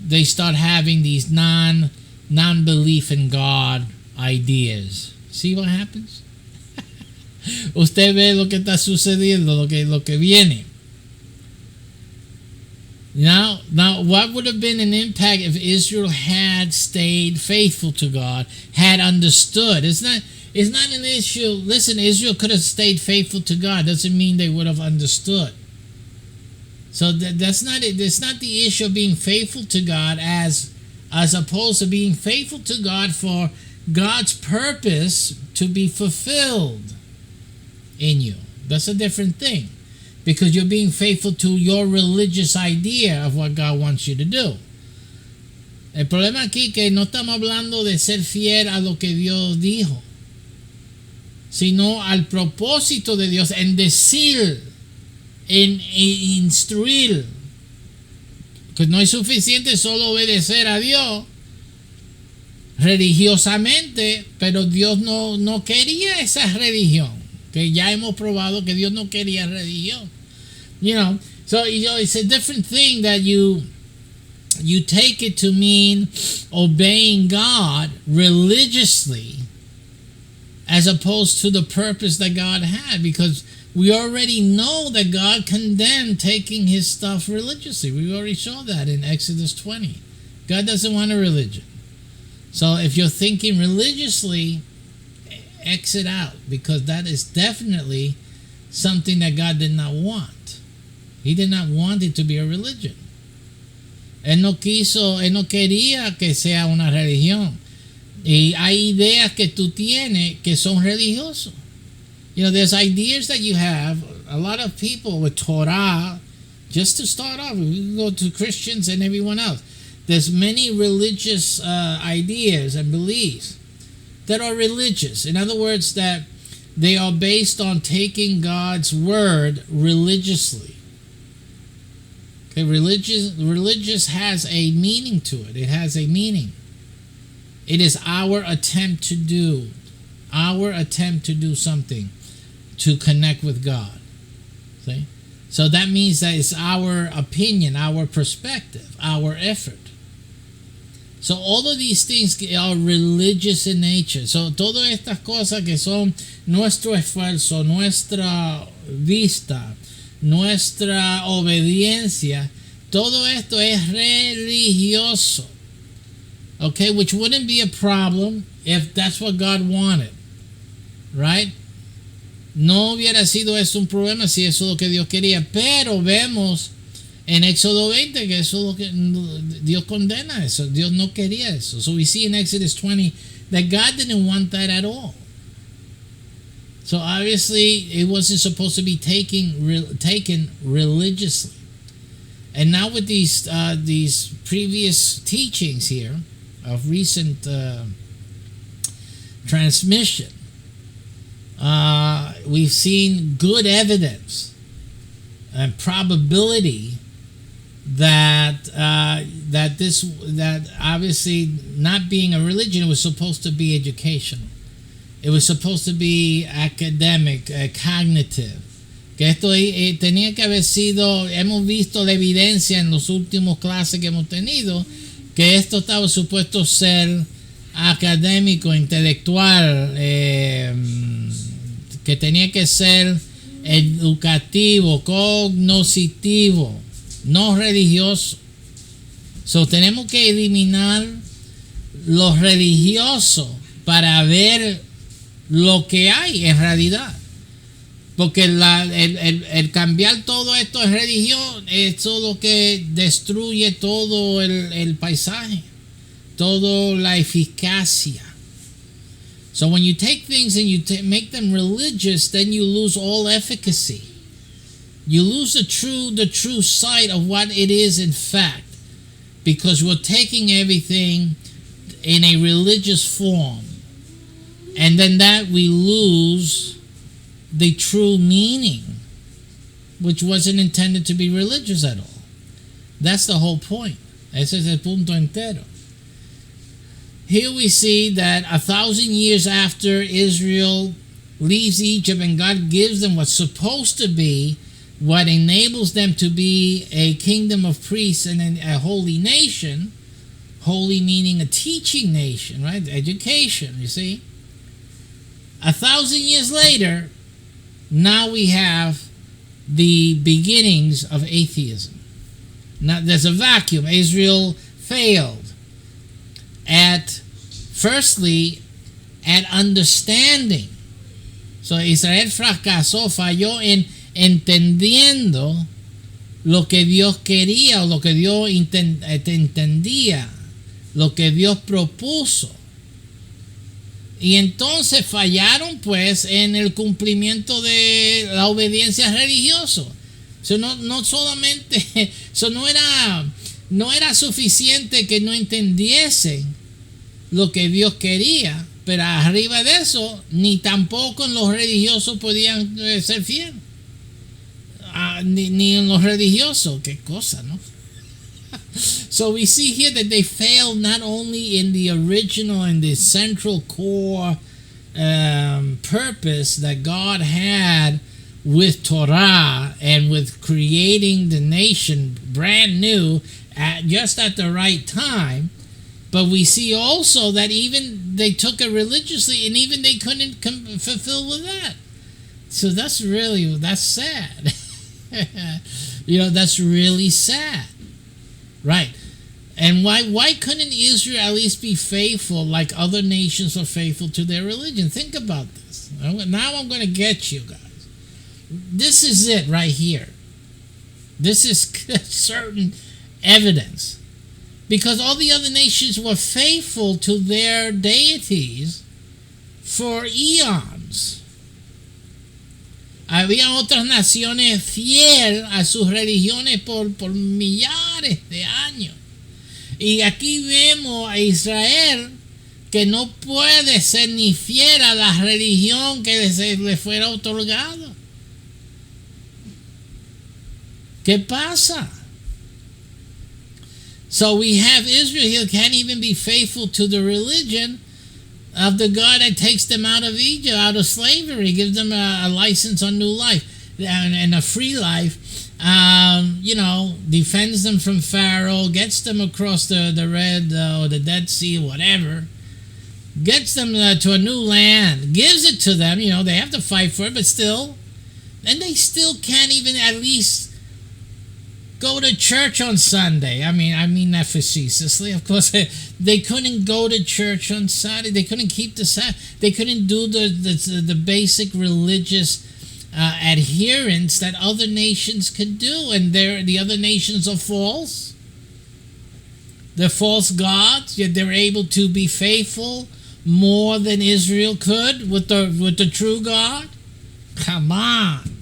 S1: They start having these non-belief in God ideas. See what happens? Usted ve lo que está sucediendo, lo que viene. Now, what would have been an impact if Israel had stayed faithful to God, had understood? It's not an issue. Listen, Israel could have stayed faithful to God. Doesn't mean they would have understood. So that's not it. It's not the issue of being faithful to God as opposed to being faithful to God for God's purpose to be fulfilled in you. That's a different thing. Because you're being faithful to your religious idea of what God wants you to do. El problema aquí es que no estamos hablando de ser fiel a lo que Dios dijo, sino al propósito de Dios en decir, en instruir. Que no es suficiente solo obedecer a Dios religiosamente, pero Dios no quería esa religión. Que ya hemos probado que Dios no quería religión. So it's a different thing that you take it to mean obeying God religiously as opposed to the purpose that God had, because we already know that God condemned taking his stuff religiously. We already saw that in Exodus 20. God doesn't want a religion. So if you're thinking religiously, exit out, because that is definitely something that God did not want. He did not want it to be a religion. Él no quería que sea una religión. Y hay ideas que tú tienes que son religiosos. There's ideas that you have. A lot of people with Torah, just to start off, we can go to Christians and everyone else. There's many religious ideas and beliefs that are religious. In other words, that they are based on taking God's word religiously. Okay, religious has a meaning to it. It has a meaning. It is our attempt to do something to connect with God. See? So that means that it's our opinion, our perspective, our effort. So all of these things are religious in nature. So todas estas cosas que son nuestro esfuerzo, nuestra vista, nuestra obediencia, todo esto es religioso. Okay, which wouldn't be a problem if that's what God wanted. Right? No hubiera sido eso un problema si eso es lo que Dios quería. Pero vemos en Éxodo 20 que eso es lo que Dios condena eso. Dios no quería eso. So we see in Exodus 20 that God didn't want that at all. So obviously it wasn't supposed to be taken religiously. And now with these previous teachings here of recent transmission, we've seen good evidence and probability that obviously not being a religion, it was supposed to be educational. It was supposed to be academic, cognitive. Que esto tenía que haber sido, hemos visto la evidencia en los últimos clases que hemos tenido, que esto estaba supuesto ser académico, intelectual, que tenía que ser educativo, cognoscitivo, no religioso. So, tenemos que eliminar lo religioso para ver lo que hay en realidad. Porque el cambiar todo esto en religión es lo que destruye todo el paisaje, toda la eficacia. So when you take things and you make them religious, then you lose all efficacy. You lose the true sight of what it is in fact, because we're taking everything in a religious form, and then that we lose the true meaning, which wasn't intended to be religious at all. That's the whole point. Ese es el punto entero. Here we see that 1,000 years after Israel leaves Egypt and God gives them what's supposed to be what enables them to be a kingdom of priests and a holy nation, holy meaning a teaching nation, right? Education, you see. 1,000 years later, now we have the beginnings of atheism. Now there's a vacuum. Israel failed firstly at understanding. So Israel fracasó, falló en entendiendo lo que Dios quería o lo que Dios entendía, lo que Dios propuso. Y entonces fallaron pues en el cumplimiento de la obediencia religiosa. So, no solamente, no era suficiente que no entendiesen lo que Dios quería, pero arriba de eso, ni tampoco en los religiosos podían ser fieles. Ni en los religiosos, qué cosa, ¿no? So we see here that they failed not only in the original and the central core purpose that God had with Torah and with creating the nation brand new just at the right time, but we see also that even they took it religiously and even they couldn't fulfill with that. So that's sad. That's really sad. Right. And why couldn't Israel at least be faithful like other nations are faithful to their religion? Think about this. Now I'm going to get you guys. This is it right here. This is certain evidence. Because all the other nations were faithful to their deities for eons. Había otras naciones fieles a sus religiones por millares de años. Y aquí vemos a Israel que no puede ser ni fiel a la religión que le fuera otorgado. ¿Qué pasa? So we have Israel here can't even be faithful to the religion of the God that takes them out of Egypt, out of slavery, gives them a license on new life and a free life. Defends them from Pharaoh, gets them across the Red or the Dead Sea, whatever. Gets them to a new land, gives it to them. They have to fight for it, but still. And they still can't even at least go to church on Sunday. I mean that facetiously. Of course, they couldn't go to church on Saturday. They couldn't keep the Sabbath. They couldn't do the basic religious adherence that other nations could do. And the other nations are false. They're false gods. Yet they're able to be faithful more than Israel could with the true God. Come on.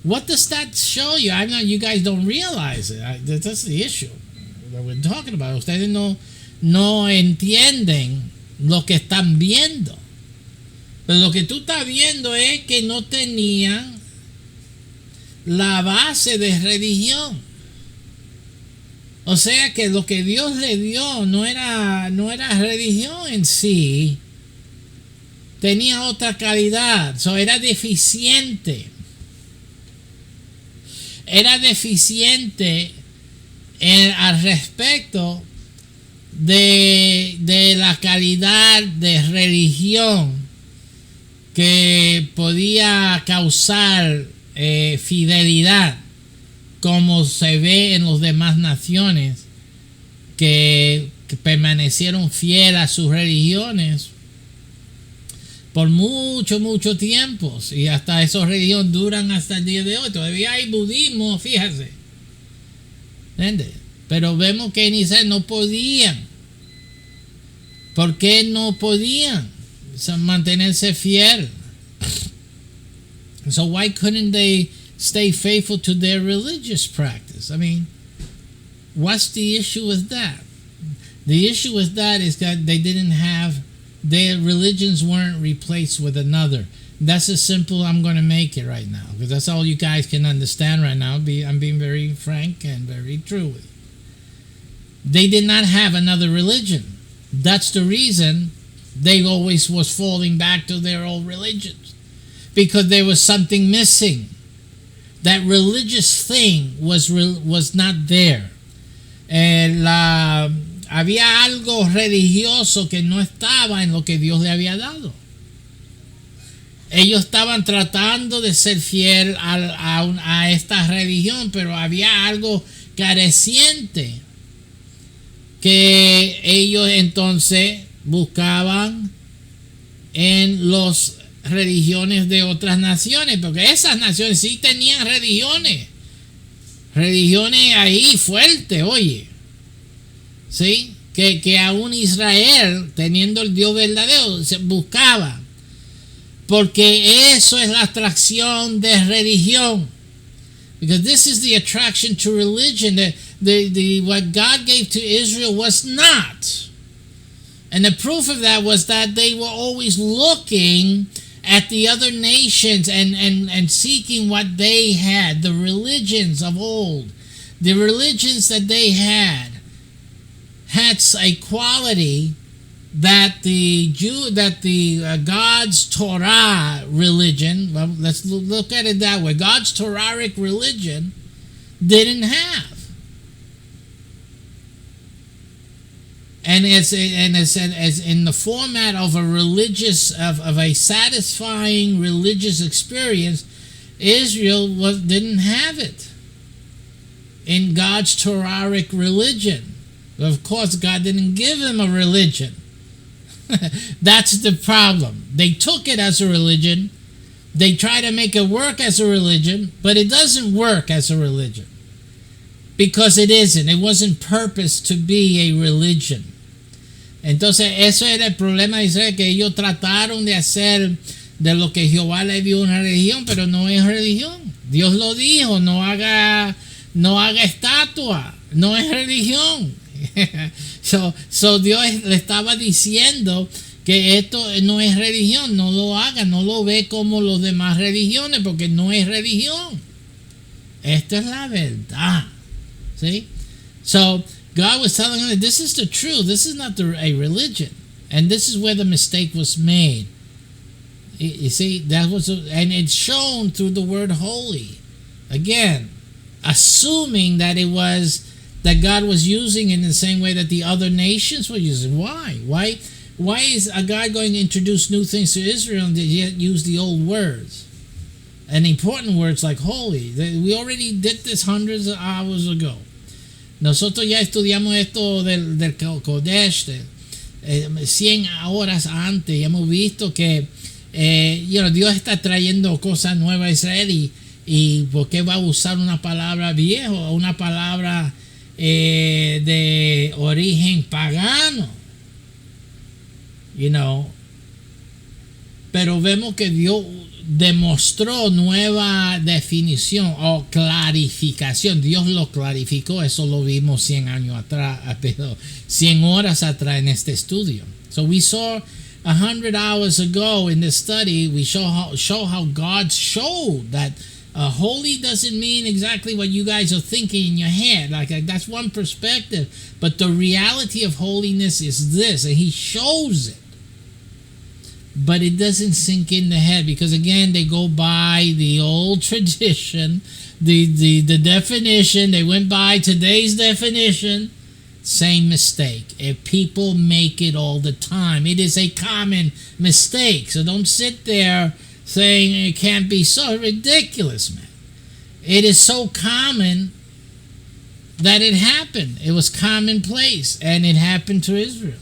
S1: What does that show you? I know you guys don't realize it. That's the issue that we're talking about. Ustedes no entienden lo que están viendo. Pero lo que tú estás viendo es que no tenían la base de religión. O sea que lo que Dios le dio no era religión en sí. Tenía otra calidad. Era deficiente. Era deficiente al respecto de la calidad de religión que podía causar fidelidad, como se ve en las demás naciones que permanecieron fieles a sus religiones por mucho tiempo, y hasta esas religiones duran hasta el día de hoy. Todavía hay budismo, fíjate. ¿Entiendes? Pero vemos que en Israel no podían. ¿Por qué no podían? mantenerse fiel. So why couldn't they stay faithful to their religious practice? I mean, what's the issue with that? The issue with that is that they didn't have, their religions weren't replaced with another. That's as simple I'm going to make it right now, because that's all you guys can understand right now. I'm being very frank and very true with you. They did not have another religion. That's the reason they always was falling back to their old religions, because there was something missing. That religious thing was not there. Había algo religioso que no estaba en lo que Dios le había dado. Ellos estaban tratando de ser fiel a esta religión, pero había algo careciente que ellos entonces buscaban en las religiones de otras naciones, porque esas naciones sí tenían religiones ahí fuertes, oye, ¿sí? Que aún Israel, teniendo el Dios verdadero, se buscaba, porque eso es la atracción de religión. Because this is the attraction to religion. What God gave to Israel was not. And the proof of that was that they were always looking at the other nations and seeking what they had. The religions of old, the religions that they had a quality that the God's Torah religion, well, let's look at it that way, God's Torahric religion didn't have. And as in the format of a religious, of a satisfying religious experience, Israel didn't have it in God's Torahric religion. Of course, God didn't give them a religion. That's the problem. They took it as a religion. They try to make it work as a religion, but it doesn't work as a religion, because it isn't. It wasn't purposed to be a religion. Entonces, eso era el problema de Israel, que ellos trataron de hacer de lo que Jehová le dio una religión, pero no es religión. Dios lo dijo, no haga estatua, no es religión. So Dios le estaba diciendo que esto no es religión, no lo haga, no lo ve como las demás religiones, porque no es religión. Esto es la verdad. See? So God was telling him that this is the truth. This is not a religion, and this is where the mistake was made. You see, and it's shown through the word holy. Again, assuming that it was that God was using in the same way that the other nations were using. Why? Why is a God going to introduce new things to Israel and yet use the old words? And important words like holy. We already did this hundreds of hours ago. Nosotros ya estudiamos esto del Kodesh 100 horas antes, y hemos visto que Dios está trayendo cosas nuevas a Israel, y ¿por qué va a usar una palabra vieja o una palabra de origen pagano? Pero vemos que Dios demostró nueva definición o clarificación. Dios lo clarificó. Eso lo vimos 100 años atrás, 100 horas atrás en este estudio. So we saw 100 hours ago in this study, we show how God showed that holy doesn't mean exactly what you guys are thinking in your head. Like that's one perspective, but the reality of holiness is this, and he shows it. But it doesn't sink in the head, because again, they go by the old tradition, the definition. They went by today's definition. Same mistake. If people make it all the time, it is a common mistake. So don't sit there saying it can't be so. Ridiculous, man. It is so common that it happened. It was commonplace, and it happened to Israel.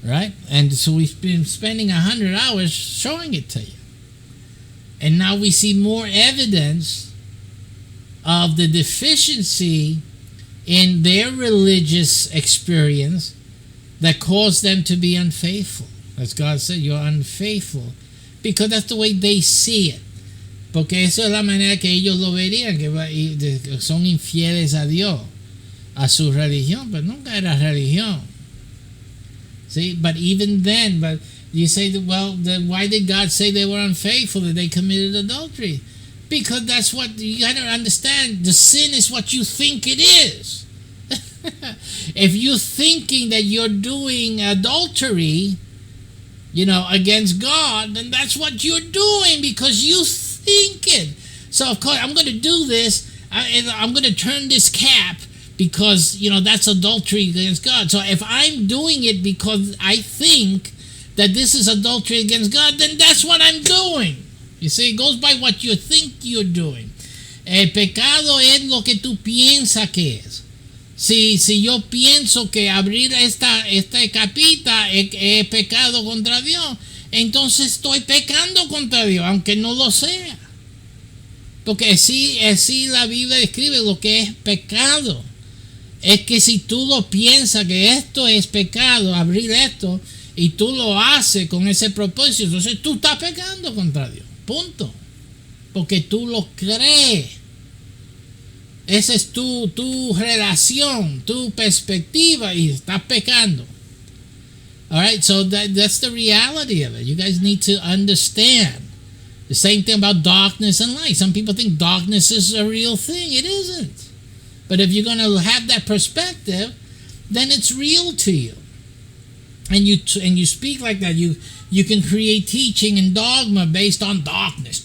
S1: Right? And so we've been spending 100 hours showing it to you. And now we see more evidence of the deficiency in their religious experience that caused them to be unfaithful. As God said, you're unfaithful. Because that's the way they see it. Porque eso es la manera que ellos lo verían, que son infieles a Dios, a su religión, pero nunca era religión. See, but even then, but you say, well, then why did God say they were unfaithful, that they committed adultery? Because that's what you got to understand. The sin is what you think it is. If you're thinking that you're doing adultery, against God, then that's what you're doing because you think it. So of course, I'm going to do this. I'm going to turn this cap because that's adultery against God. So if I'm doing it because I think that this is adultery against God, then that's what I'm doing. You see, it goes by what you think you're doing. El pecado es lo que tú piensas que es. Si yo pienso que abrir esta capita es pecado contra Dios, entonces estoy pecando contra Dios, aunque no lo sea. Porque así la Biblia describe lo que es pecado. Es que si tú lo piensas que esto es pecado, abrir esto, y tú lo haces con ese propósito, entonces tú estás pecando contra Dios. Punto. Porque tú lo crees. Esa es tu relación, tu perspectiva, y estás pecando. Alright, so that's the reality of it. You guys need to understand. The same thing about darkness and light. Some people think darkness is a real thing. It isn't. But if you're going to have that perspective, then it's real to you. And you speak like that. You can create teaching and dogma based on darkness.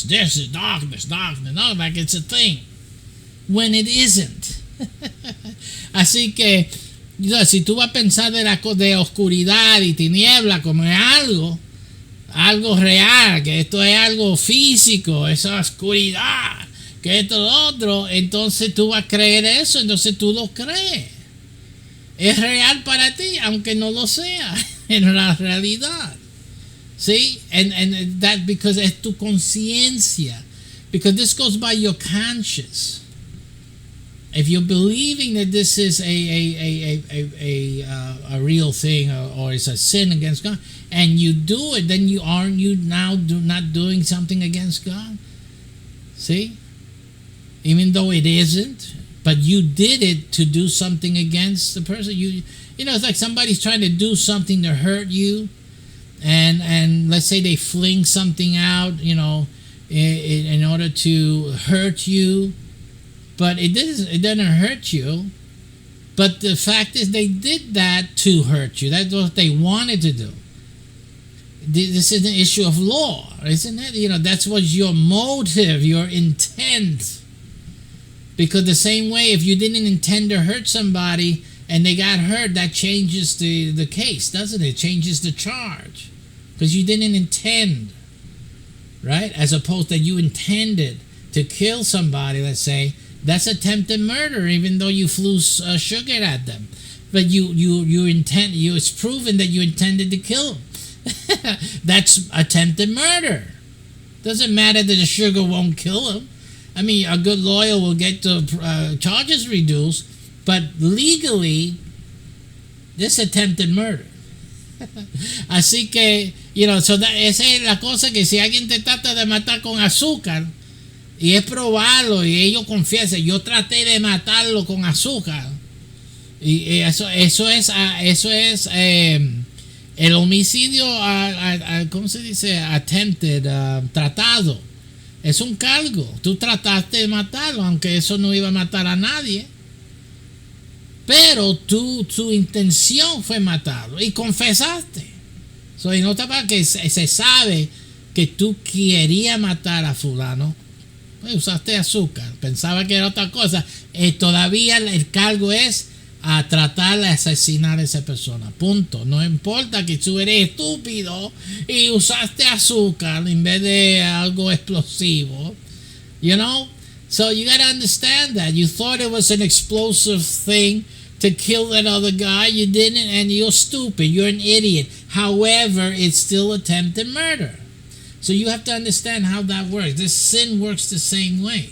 S1: This is darkness. No, like it's a thing. When it isn't. Así que si tú vas a pensar de oscuridad y tiniebla como es algo real, que esto es algo físico, esa oscuridad, que esto es lo otro, entonces tú vas a creer eso, entonces tú lo crees. Es real para ti, aunque no lo sea en la realidad. See? And that because es tu conciencia. Because this goes by your conscience. If you're believing that this is a real thing or it's a sin against God, and you do it, then aren't you now not doing something against God? See? Even though it isn't, but you did it to do something against the person. It's like somebody's trying to do something to hurt you, and let's say they fling something out, in order to hurt you. But it doesn't hurt you. But the fact is they did that to hurt you. That's what they wanted to do. This is an issue of law, isn't it? That's what your motive, your intent. Because the same way, if you didn't intend to hurt somebody and they got hurt, that changes the case, doesn't it? It changes the charge. Because you didn't intend, right? As opposed that you intended to kill somebody, let's say. That's attempted murder, even though you flew sugar at them. But it's proven that you intended to kill them. That's attempted murder. Doesn't matter that the sugar won't kill him. I mean, a good lawyer will get the charges reduced, but legally, this attempted murder. Así que, esa es la cosa, que si alguien te trata de matar con azúcar, y es probarlo y ellos confiesan, yo traté de matarlo con azúcar, y eso es el homicidio, ¿cómo se dice? Attempted, tratado. Es un cargo. Tú trataste de matarlo, aunque eso no iba a matar a nadie, pero tu intención fue matarlo y confesaste. Y no te pasa que se sabe que tú querías matar a fulano. Usaste azúcar, pensaba que era otra cosa. Todavía el cargo es a tratar de asesinar a esa persona. Punto. No importa que tú eres estúpido y usaste azúcar en vez de algo explosivo. So you gotta understand that. You thought it was an explosive thing to kill that other guy. You didn't, and you're stupid. You're an idiot. However, it's still attempted murder. So you have to understand how that works. This sin works the same way.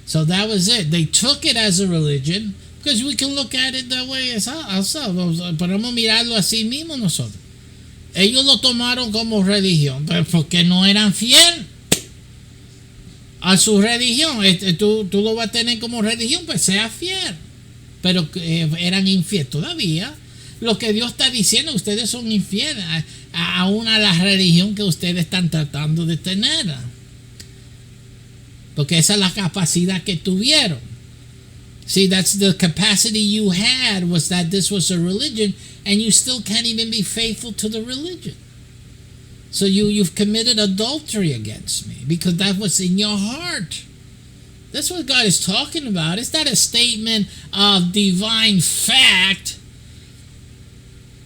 S1: So that was it. They took it as a religion. Because we can look at it that way ourselves. Podemos mirarlo así mismo nosotros. Ellos lo tomaron como religión, pero porque no eran fieles a su religión. Tú lo vas a tener como religión, pues sea fiel. Pero eran infieles todavía. Lo que Dios está diciendo, ustedes son infieles aún a la religión que ustedes están tratando de tener. Porque esa es la capacidad que tuvieron. See, that's the capacity you had, was that this was a religion, and you still can't even be faithful to the religion. So you've committed adultery against me because that was in your heart. That's what God is talking about. It's not a statement of divine fact.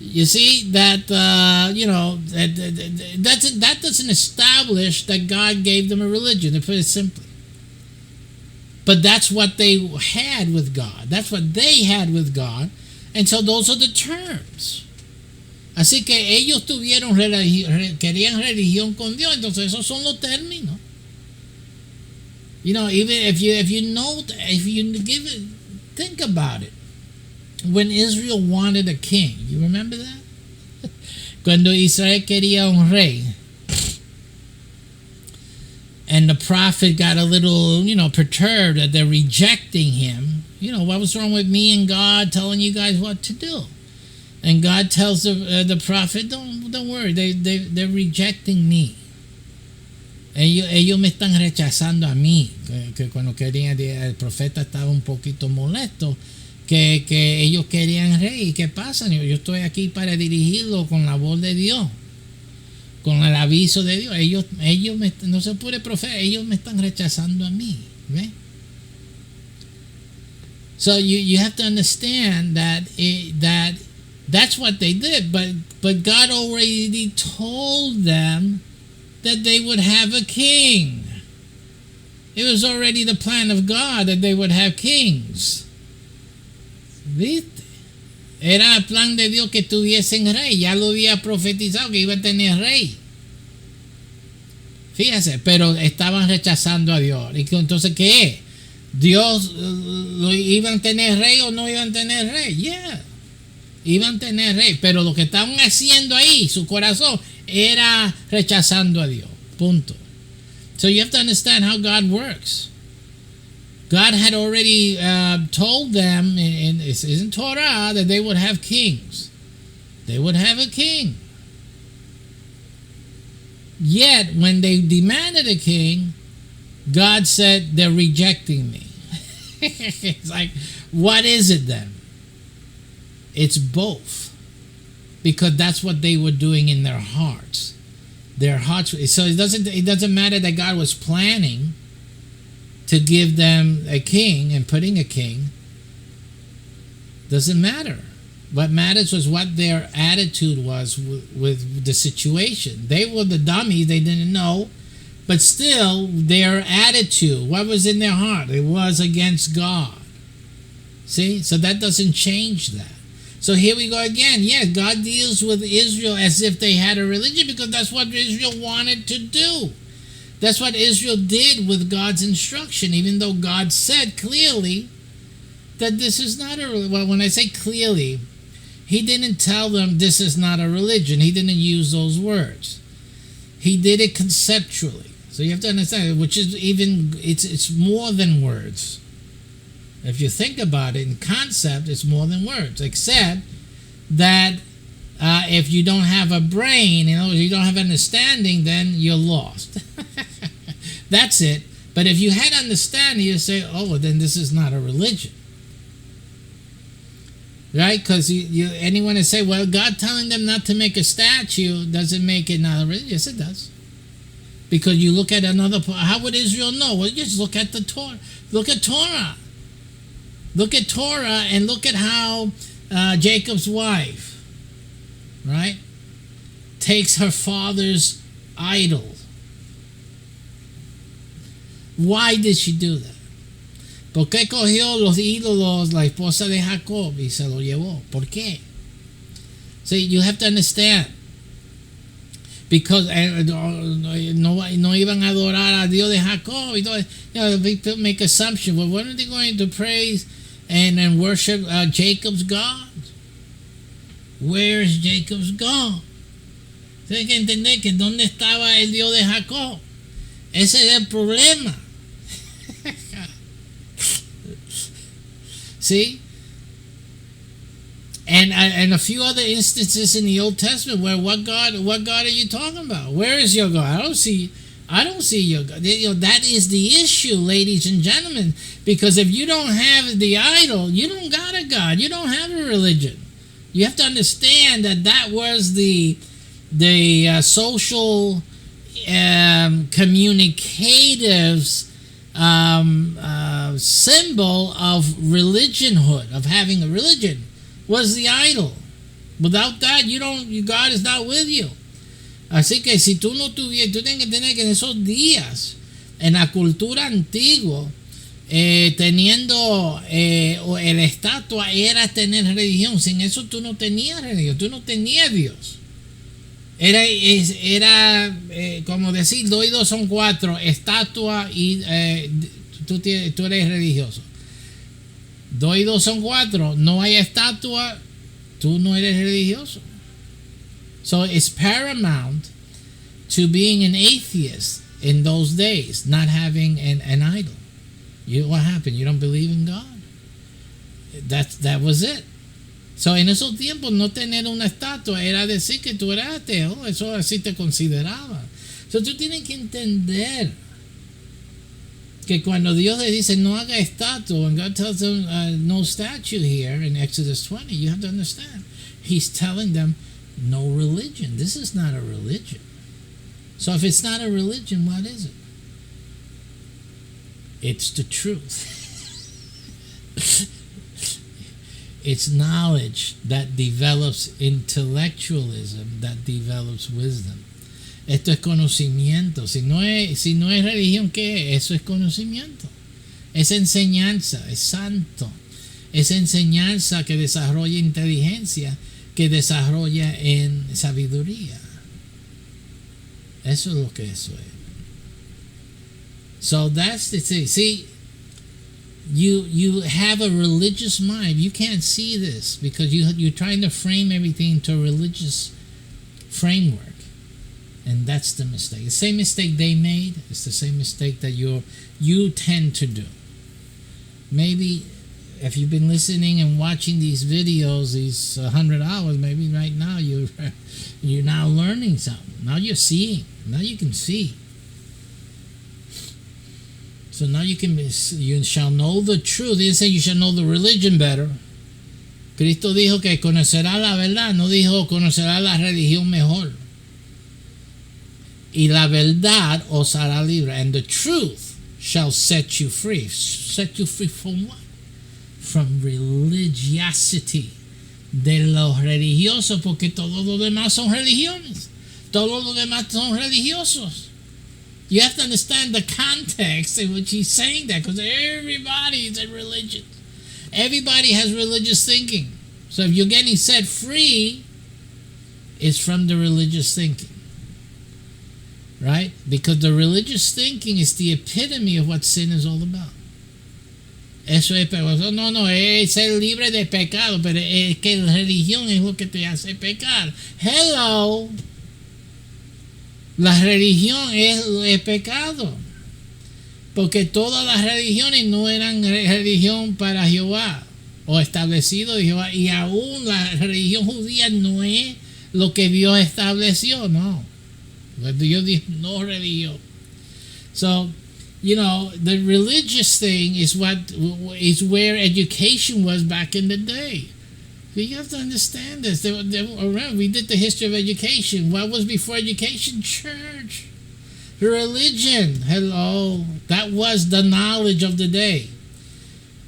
S1: You see, that that doesn't establish that God gave them a religion, to put it simply. But that's what they had with God. That's what they had with God. And so those are the terms. Así que ellos querían religión con Dios. Entonces esos son los términos. Even if you give it, think about it. When Israel wanted a king, you remember that? Cuando Israel quería un rey. And the prophet got a little, perturbed that they're rejecting him. What was wrong with me and God telling you guys what to do? And God tells the prophet, don't worry, they're rejecting me. Ellos me están rechazando a mí. Que cuando querían, el profeta estaba un poquito molesto. Que ellos querían rey. ¿Qué pasa? Yo estoy aquí para dirigirlo con la voz de Dios. Con el aviso de Dios. Ellos no se puede profeta, ellos me están rechazando a mí. ¿Ve? So you have to understand that that's what they did, but God already told them that they would have a king. It was already the plan of God that they would have kings. ¿Viste? Era el plan de Dios que tuviesen rey. Ya lo había profetizado que iba a tener rey. Fíjese, pero estaban rechazando a Dios. ¿Y entonces qué? ¿Dios lo iban a tener rey o no iban a tener rey? Yeah. Iban a tener rey. Pero lo que estaban haciendo ahí, su corazón, era rechazando a Dios. Punto. So you have to understand how God works. God had already told them in Torah that they would have kings. They would have a king. Yet, when they demanded a king, God said, they're rejecting me. It's like, what is it then? It's both. Because that's what they were doing in their hearts. Their hearts. So it doesn't matter that God was planning to give them a king and putting a king. Doesn't matter. What matters was what their attitude was with the situation. They were the dummies, they didn't know, but still their attitude, what was in their heart, it was against God. See, so that doesn't change that. So here we go again. Yes, God deals with Israel as if they had a religion because that's what Israel wanted to do. That's what Israel did with God's instruction, even though God said clearly that this is not a religion. Well, when I say clearly, he didn't tell them this is not a religion. He didn't use those words. He did it conceptually. So you have to understand, which is even, it's more than words. If you think about it in concept, it's more than words, except that if you don't have a brain, you don't have understanding, then you're lost. That's it. But if you had understanding, you say, oh, well, then this is not a religion. Right? Because anyone that say, well, God telling them not to make a statue doesn't make it not a religion. Yes, it does. Because you look at another, how would Israel know? Well, you just look at the Torah. Look at Torah. Look at Torah and look at how Jacob's wife, right, takes her father's idol. Why did she do that? ¿Por qué cogió los ídolos la esposa de Jacob y se lo llevó? ¿Por qué? See, you have to understand. Because no iban a adorar a Dios de Jacob. People make assumptions. Well, when are they going to praise and worship Jacob's God. Where is Jacob's God? Tienes que entender que dónde estaba el Dios de Jacob. Ese es el problema. See? And a few other instances in the Old Testament where what God are you talking about? Where is your God? I don't see your God. That is the issue, ladies and gentlemen. Because if you don't have the idol, you don't got a God. You don't have a religion. You have to understand that was the social communicatives symbol of religionhood, of having a religion, was the idol. Without that, God is not with you. Así que si tú no tuvieras, tú tienes que tener que en esos días, en la cultura antigua, teniendo el estatua era tener religión. Sin eso tú no tenías religión, tú no tenías Dios. Era como decir 2 y 2 son 4, estatua y tú eres religioso. 2 y 2 son 4, no hay estatua, tú no eres religioso. So it's paramount to being an atheist in those days, not having an idol. What happened? You don't believe in God? That was it. So en esos tiempos no tener una estatua era decir que tú eras ateo, eso así te consideraba. So tú tienes que entender que cuando Dios le dice no haga estatua, and God tells them no statue here in Exodus 20, you have to understand. He's telling them no religion. This is not a religion. So if it's not a religion, what is it? It's the truth. It's knowledge that develops intellectualism, that develops wisdom. Esto es conocimiento. Si no es religión, ¿qué es? Eso es conocimiento. Es enseñanza, es santo. Es enseñanza que desarrolla inteligencia, que desarrolla en sabiduría. Eso es lo que eso es. So that's the thing. See, you have a religious mind. You can't see this because you're trying to frame everything into a religious framework. And that's the mistake. The same mistake they made, it's the same mistake that you tend to do. Maybe if you've been listening and watching these videos, these 100 hours, maybe right now you're now learning something. Now you're seeing. Now you can see. So now you shall know the truth. He didn't say you shall know the religion better. Cristo dijo que conocerá la verdad, no dijo conocerá la religión mejor. Y la verdad os hará libre. And the truth shall set you free. Set you free from what? From religiosity. De los religiosos, porque todos los demás son religiones. Todos los demás son religiosos. You have to understand the context in which he's saying that, because everybody is in religion. Everybody has religious thinking. So if you're getting set free, it's from the religious thinking. Right? Because the religious thinking is the epitome of what sin is all about. Eso es pecado. No, es ser libre de pecado, pero es que la religión es lo que te hace pecar. Hello. La religión es pecado. Porque todas las religiones no eran religión para Jehová o establecido de Jehová. Y aún la religión judía no es lo que Dios estableció, no. Dios dijo no religión. So, the religious thing is where education was back in the day. You have to understand this. We did the history of education. What was before education? Church. Religion. Hello. That was the knowledge of the day.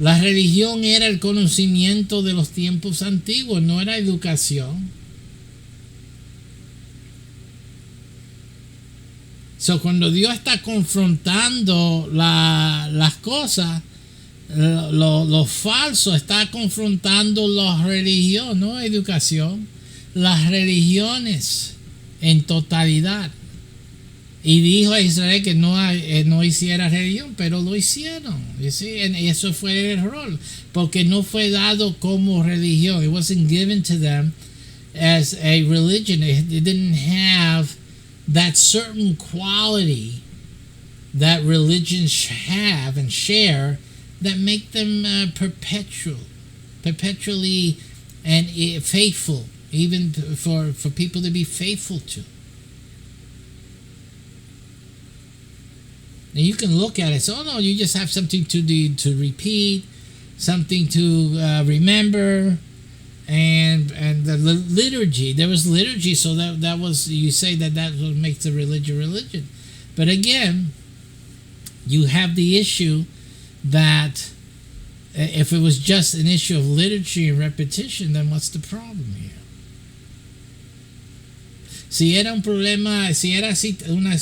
S1: La religión era el conocimiento de los tiempos antiguos, no era educación. So, cuando Dios está confrontando las cosas, lo falso, está confrontando la religión, no educación, las religiones en totalidad. Y dijo a Israel que no hiciera religión, pero lo hicieron. Y eso fue el error, porque no fue dado como religión. It wasn't given to them as a religion. It didn't have that certain quality that religions have and share that make them perpetually and faithful, even for people to be faithful to. And you can look at it. So, no, you just have something to repeat, something to remember, and the liturgy. There was liturgy, so that was, you say that what makes the religion. But again, you have the issue that if it was just an issue of liturgy and repetition, then what's the problem here? Si era un problema, si era una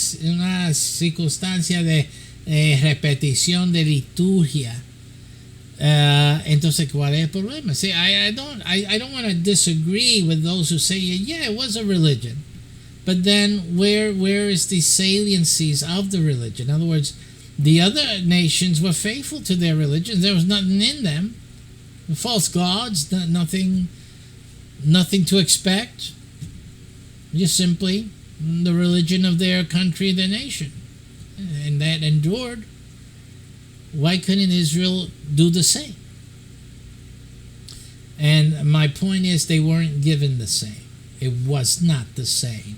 S1: circunstancia de repetición de liturgia, entonces ¿cuál es el problema? See, I don't want to disagree with those who say, yeah, it was a religion, but then where is the saliencies of the religion? In other words, the other nations were faithful to their religions. There was nothing in them, false gods, nothing to expect. Just simply the religion of their country, their nation. And that endured. Why couldn't Israel do the same? And my point is, they weren't given the same. It was not the same.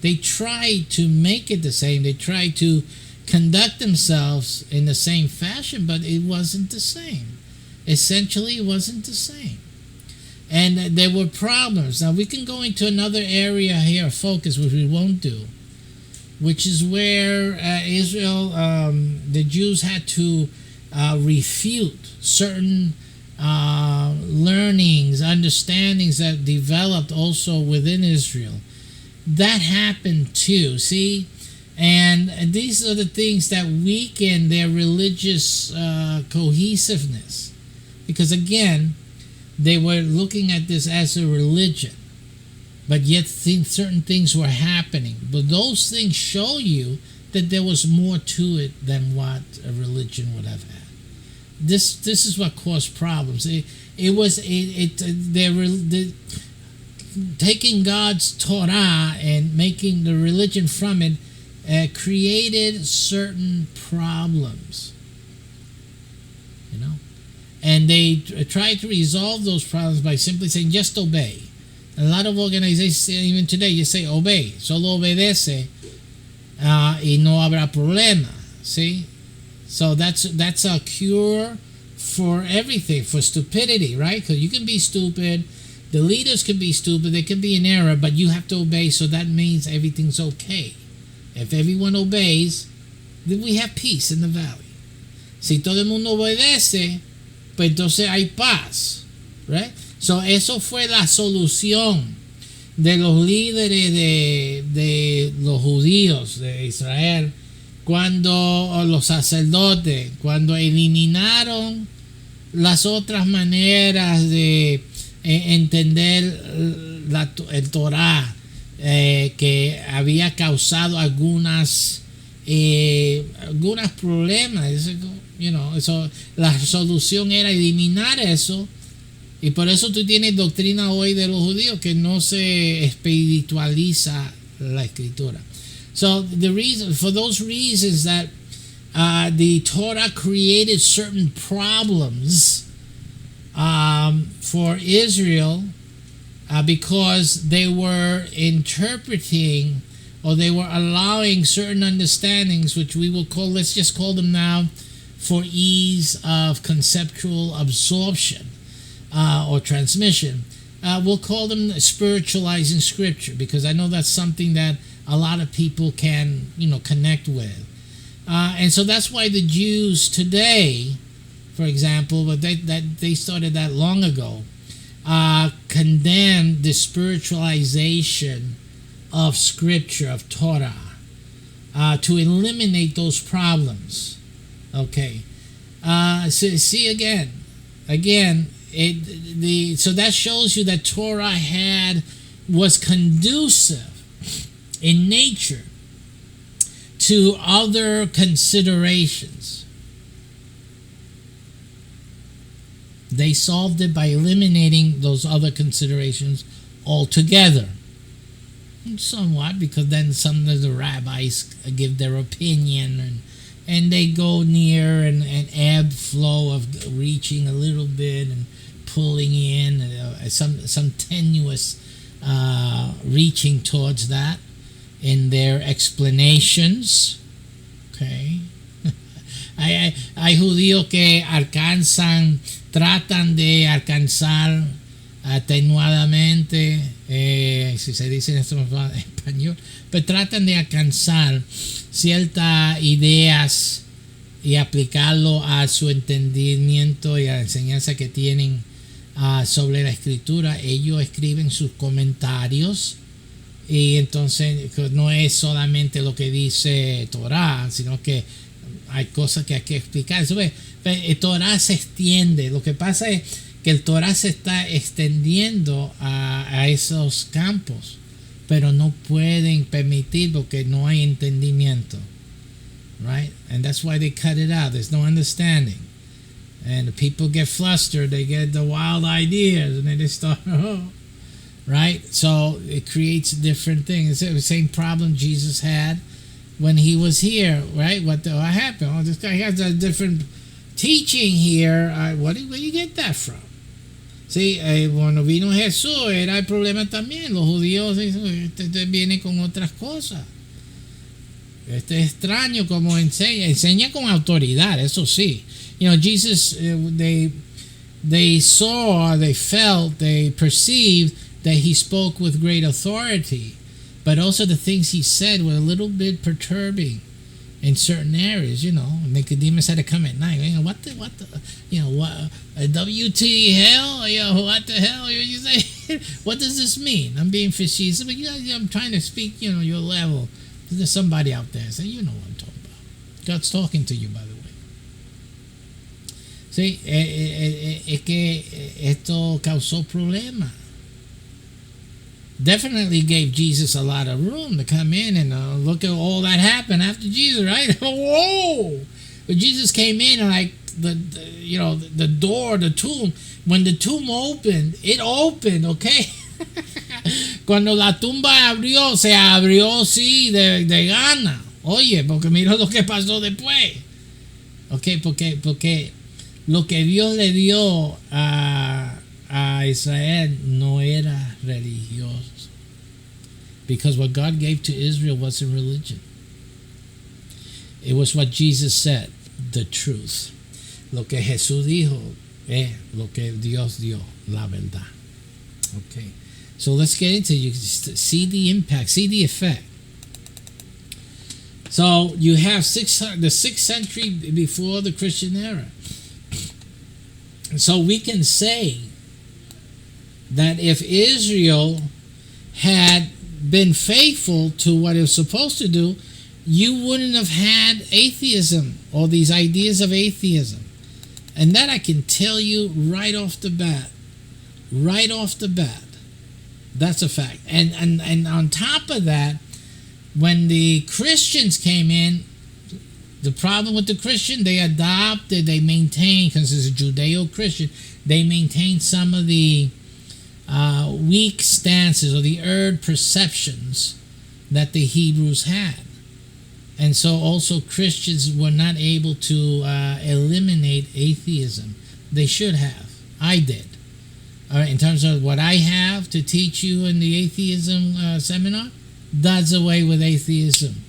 S1: They tried to make it the same. They tried to conduct themselves in the same fashion, but it wasn't the same. Essentially, it wasn't the same. And there were problems. Now, we can go into another area here of focus, which we won't do, which is where Israel, the Jews had to refute certain learnings, understandings that developed also within Israel. That happened too, see? And these are the things that weaken their religious cohesiveness. Because again, they were looking at this as a religion, but yet certain things were happening. But those things show you that there was more to it than what a religion would have had. This is what caused problems. Taking God's Torah and making the religion from it created certain problems. You know? And they try to resolve those problems by simply saying, just obey. A lot of organizations, even today, you say, obey. Solo obedece y no habrá problema. See? So that's a cure for everything, for stupidity, right? Because you can be stupid. The leaders can be stupid. They can be in error, but you have to obey, so that means everything's okay. If everyone obeys, then we have peace in the valley. Si todo el mundo obedece, pues entonces hay paz, right? So eso fue la solución de los líderes de los judíos de Israel cuando los sacerdotes, cuando eliminaron las otras maneras de entender el Torah, que había causado algunos problemas. Eso, la solución era eliminar eso, y por eso tú tienes doctrina hoy de los judíos que no se espiritualiza la escritura. So for those reasons that the Torah created certain problems for Israel because they were interpreting, or they were allowing certain understandings, which we will call, let's just call them now, for ease of conceptual absorption or transmission. We'll call them spiritualizing scripture, because I know that's something that a lot of people can, connect with. And so that's why the Jews today, for example, but they started that long ago, condemned the spiritualization of scripture, of Torah, to eliminate those problems. Okay. So see again, so that shows you that Torah was conducive in nature to other considerations. They solved it by eliminating those other considerations altogether. Somewhat, because then some of the rabbis give their opinion, and they go near an ebb flow of reaching a little bit and pulling in, some tenuous reaching towards that in their explanations. Okay. Hay judíos que tratan de alcanzar atenuadamente, si se dice en español, pero tratan de alcanzar ciertas ideas y aplicarlo a su entendimiento y a la enseñanza que tienen sobre la escritura. Ellos escriben sus comentarios, y entonces no es solamente lo que dice Torah, sino que hay cosas que hay que explicar. El Torah se extiende. Lo que pasa es que el Torah se está extendiendo a esos campos, pero no pueden permitir porque no hay entendimiento, right? And that's why they cut it out. There's no understanding, and the people get flustered. They get the wild ideas, and then they start, right? So it creates different things. It's the same problem Jesus had when he was here, right? What happened? Oh, this guy has a different teaching here. Where do you get that from? Sí, cuando vino Jesús era el problema también. Los judíos vienen con otras cosas. Es extraño como enseña con autoridad, eso sí. You know, Jesus, they saw, they felt, they perceived that he spoke with great authority, but also the things he said were a little bit perturbing in certain areas. You know, Nicodemus had to come at night. You know, what the, you know, what, WT hell? You know, what the hell? You say, what does this mean? I'm being facetious, but I'm trying to speak, you know, your level. There's somebody out there saying, you know what I'm talking about. God's talking to you, by the way. Sí, es que esto causó problemas. Definitely gave Jesus a lot of room to come in and look at all that happened after Jesus, right? Whoa! But Jesus came in and like the door, the tomb. When the tomb opened, it opened, okay? Cuando la tumba abrió, se abrió sí de gana. Oye, porque mira lo que pasó después. Okay, porque lo que Dios le dio a Israel no era religioso. Because what God gave to Israel wasn't religion. It was what Jesus said, the truth. Lo que Jesús dijo es lo que Dios dio, la verdad. Okay. So let's get into it. You see the impact, see the effect. So you have the 6th century before the Christian era. So we can say that if Israel had been faithful to what it was supposed to do, you wouldn't have had atheism or these ideas of atheism. And that I can tell you right off the bat. Right off the bat. That's a fact. And on top of that, when the Christians came in, the problem with the Christian, they maintained, because it's a Judeo-Christian, they maintained some of the weak stances or the erred perceptions that the Hebrews had. And so also Christians were not able to eliminate atheism. They should have. I did. All right, in terms of what I have to teach you in the atheism seminar, does away with atheism.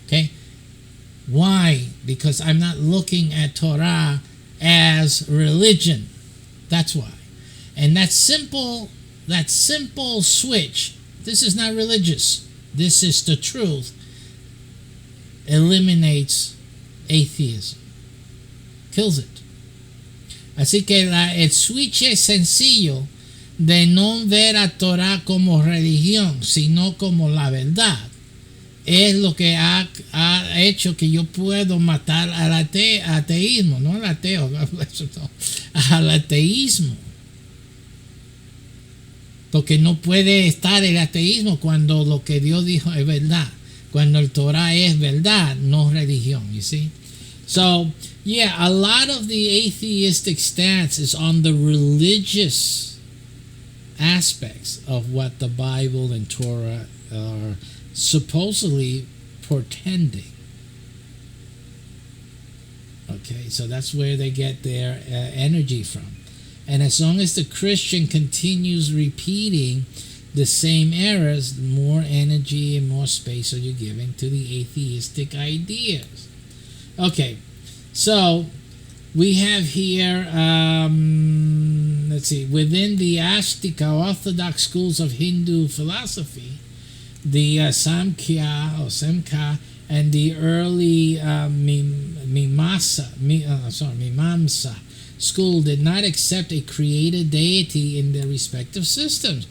S1: Okay? Why? Because I'm not looking at Torah as religion. That's why. And that simple switch, this is not religious, this is the truth, eliminates atheism. Kills it. Así que el switch es sencillo de no ver a Torah como religión, sino como la verdad. Es lo que ha hecho que yo puedo matar al ateísmo, no al ateo, al ateísmo. Porque no puede estar el ateísmo cuando lo que Dios dijo es verdad. cuando el Torah es verdad, no religión, you see? So, yeah, a lot of the atheistic stance is on the religious aspects of what the Bible and Torah are supposedly portending. Okay, so that's where they get their energy from. And as long as the Christian continues repeating the same errors, the more energy and more space are you giving to the atheistic ideas. Okay, so we have here, let's see, within the Astika Orthodox schools of Hindu philosophy, the Samkhya and the early Mimamsa school did not accept a created deity in their respective systems.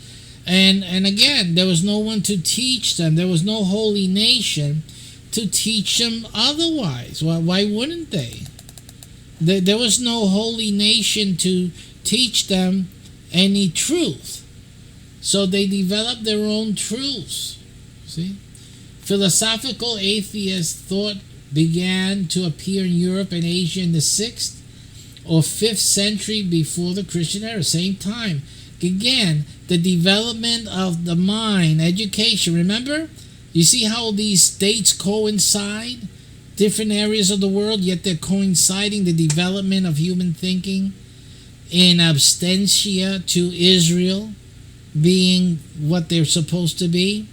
S1: And again, there was no one to teach them. There was no holy nation to teach them otherwise. Why wouldn't they? There was no holy nation to teach them any truth. So they developed their own truths. See? Philosophical atheist thought began to appear in Europe and Asia in the 6th or 5th century before the Christian era, same time. Again, the development of the mind, education. Remember? You see how these states coincide? Different areas of the world, yet they're coinciding the development of human thinking in absentia to Israel being what they're supposed to be.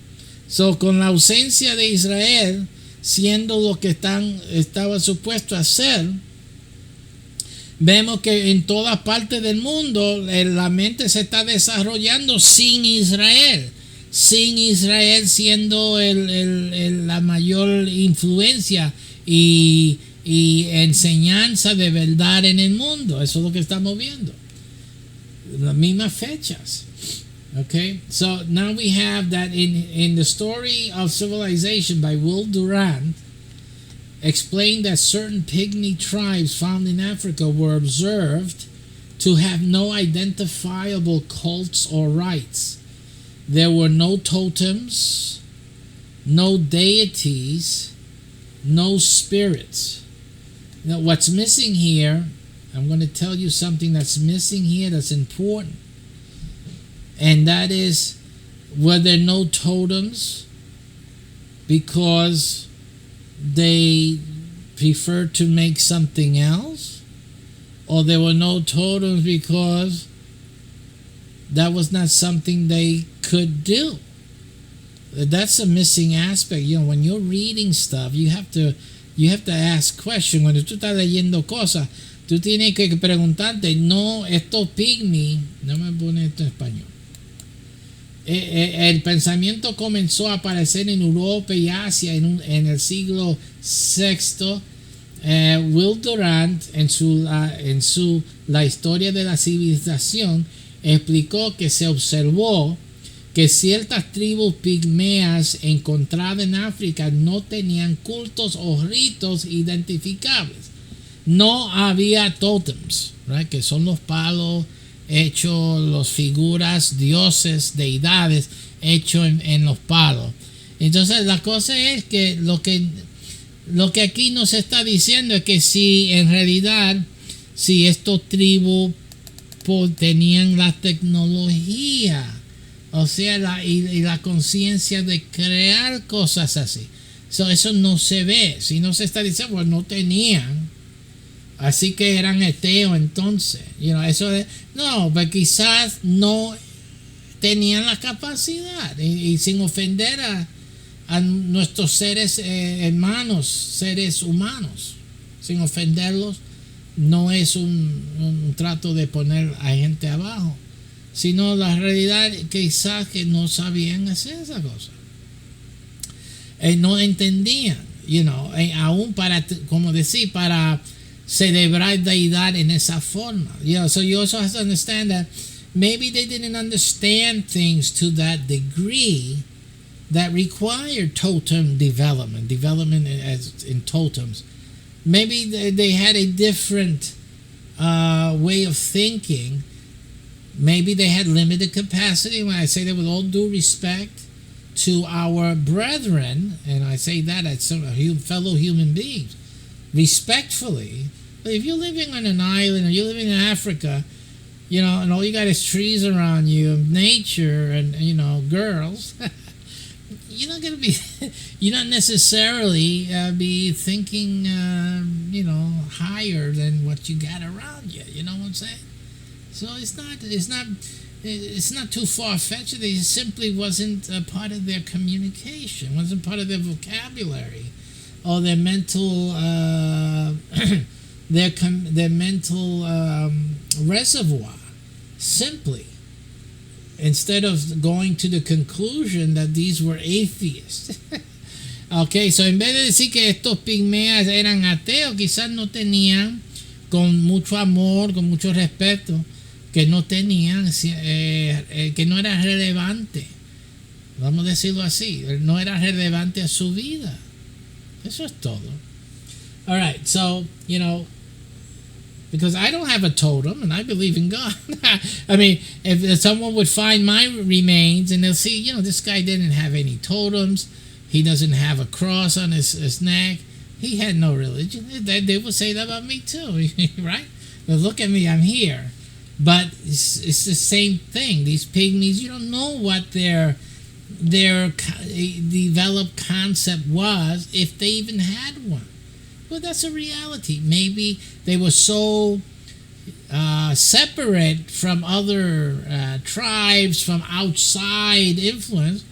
S1: So, con la ausencia de Israel, siendo lo que estaba supuesto a ser, vemos que en todas partes del mundo la mente se está desarrollando sin Israel siendo la mayor influencia y enseñanza de verdad en el mundo. Eso es lo que estamos viendo, las mismas fechas. Okay, so now we have that in the Story of Civilization by Will Durant, explained that certain pygmy tribes found in Africa were observed to have no identifiable cults or rites. There were no totems, no deities, no spirits. Now, what's missing here, I'm going to tell you something that's missing here that's important. And that is, were there no totems because they preferred to make something else? Or there were no totems because that was not something they could do? That's a missing aspect. You know, when you're reading stuff, you have to ask questions. Cuando tú estás leyendo cosas, tú tienes que preguntarte, no, estos pygmy, no me pone esto en español. El pensamiento comenzó a aparecer en Europa y Asia en el siglo VI. Will Durant, en su La historia de la civilización, explicó que se observó que ciertas tribus pigmeas encontradas en África no tenían cultos o ritos identificables. No había tótems, right? Que son los palos hechos, las figuras, dioses, deidades hechos en los palos. Entonces la cosa es que lo que aquí nos está diciendo es que si en realidad, si estos tribus tenían la tecnología, o sea, la conciencia de crear cosas así. Eso no se ve. Si no se está diciendo, pues no tenían. Así que eran ateos entonces. No, pues quizás no tenían la capacidad. Y sin ofender a nuestros seres hermanos, seres humanos. Sin ofenderlos. No es un trato de poner a gente abajo. Sino la realidad quizás que no sabían hacer esa cosa. No entendían, aún para, como decir, para celebrar deidad en esa forma. So you also have to understand that maybe they didn't understand things to that degree that required totem development as in totems. Maybe they had a different way of thinking. Maybe they had limited capacity. When I say that with all due respect, to our brethren, and I say that as some fellow human beings, respectfully. But if you're living on an island or you're living in Africa, and all you got is trees around you, nature, and girls, you're not necessarily be thinking, higher than what you got around you. You know what I'm saying? So it's not too far-fetched. It simply wasn't a part of their communication, wasn't part of their vocabulary, or their mental their mental reservoir. Simply, instead of going to the conclusion that these were atheists. Okay, so en vez de decir que estos pigmeas eran ateos, quizás no tenían, con mucho amor, con mucho respeto, que no tenían, que no era relevante, vamos a decirlo así, no era relevante a su vida. Eso es todo. All right, so, because I don't have a totem and I believe in God. I mean, if someone would find my remains and they'll see, this guy didn't have any totems, he doesn't have a cross on his neck, he had no religion. They would say that about me too, right? But look at me, I'm here. But it's the same thing. These pygmies, you don't know what their developed concept was, if they even had one. Well, that's a reality. Maybe they were so separate from other tribes, from outside influence,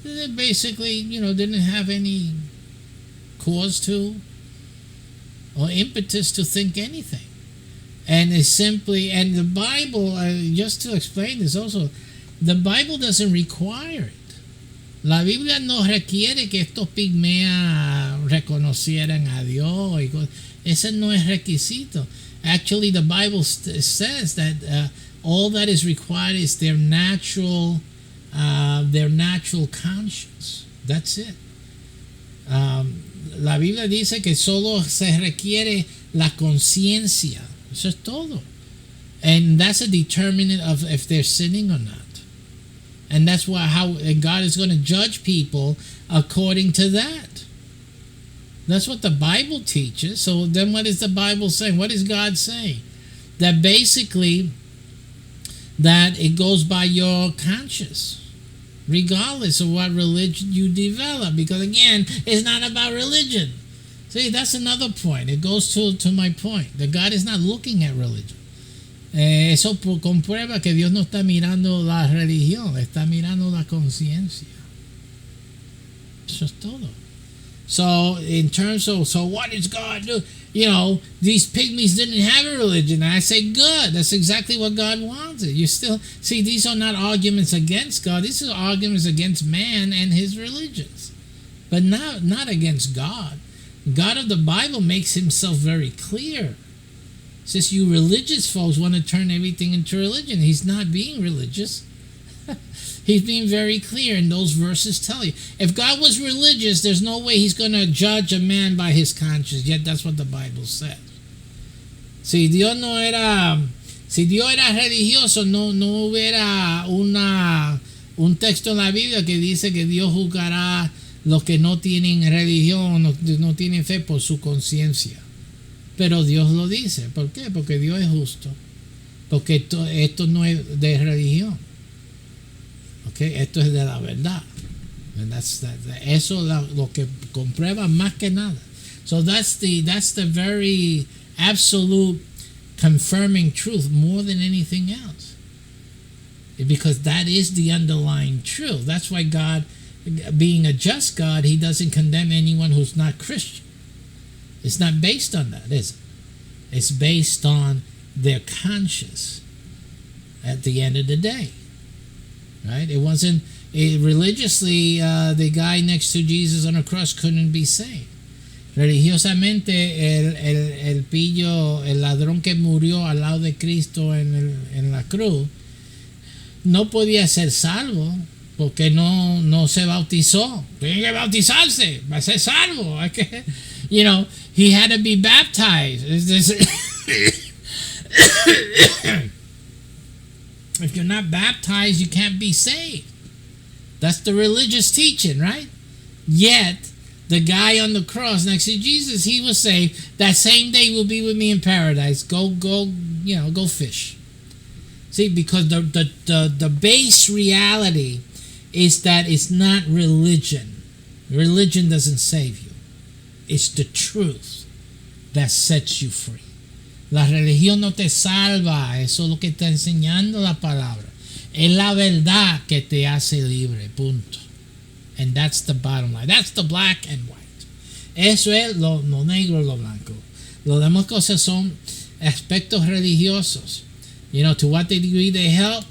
S1: that they basically, didn't have any cause to or impetus to think anything. And it's simply, and the Bible, just to explain this also, the Bible doesn't require it. La Biblia no requiere que estos pigmeas reconocieran a Dios. Ese no es requisito. Actually, the Bible says that all that is required is their natural conscience. That's it. La Biblia dice que solo se requiere la conciencia. Eso es todo. And that's a determinant of if they're sinning or not. And that's how God is going to judge people according to that. That's what the Bible teaches. So then what is the Bible saying? What is God saying? That basically, that it goes by your conscience, regardless of what religion you develop. Because again, it's not about religion. See, that's another point. It goes to my point, that God is not looking at religion. Eso comprueba que Dios no está mirando la religión, está mirando la conciencia. Eso es todo. So, in terms of, so what is God do? These pygmies didn't have a religion. And I say, good. That's exactly what God wanted. You still, see, these are not arguments against God. These are arguments against man and his religions. But not against God. God of the Bible makes himself very clear. Says you religious folks want to turn everything into religion. He's not being religious. He's being very clear, and those verses tell you. If God was religious, there's no way he's going to judge a man by his conscience. Yet that's what the Bible says. Si Dios era religioso, no hubiera un texto en la Biblia que dice que Dios juzgará los que no tienen religión, no tienen fe por su conciencia. Pero Dios lo dice. ¿Por qué? Porque Dios es justo. Porque esto no es de religión. Okay? Esto es de la verdad. Eso lo que comprueba más que nada. So that's the very absolute confirming truth more than anything else. Because that is the underlying truth. That's why God, being a just God, he doesn't condemn anyone who's not Christian. It's not based on that, is it? It's based on their conscience at the end of the day. Right? It wasn't religiously, the guy next to Jesus on a cross couldn't be saved. Religiosamente, el pillo, el ladrón que murió al lado de Cristo en la cruz, no podía ser salvo porque no se bautizó. Tiene que bautizarse para ser salvo. Hay que, he had to be baptized. If you're not baptized, you can't be saved. That's the religious teaching, right? Yet, the guy on the cross next to Jesus, he was saying, that same day will be with me in paradise. Go, go fish. See, because the base reality is that it's not religion. Religion doesn't save you. It's the truth that sets you free. La religión no te salva, eso es lo que está enseñando la palabra. Es la verdad que te hace libre, punto. And that's the bottom line. That's the black and white. Eso es lo negro y lo blanco. Lo demás cosas son aspectos religiosos. You know, to what degree they help,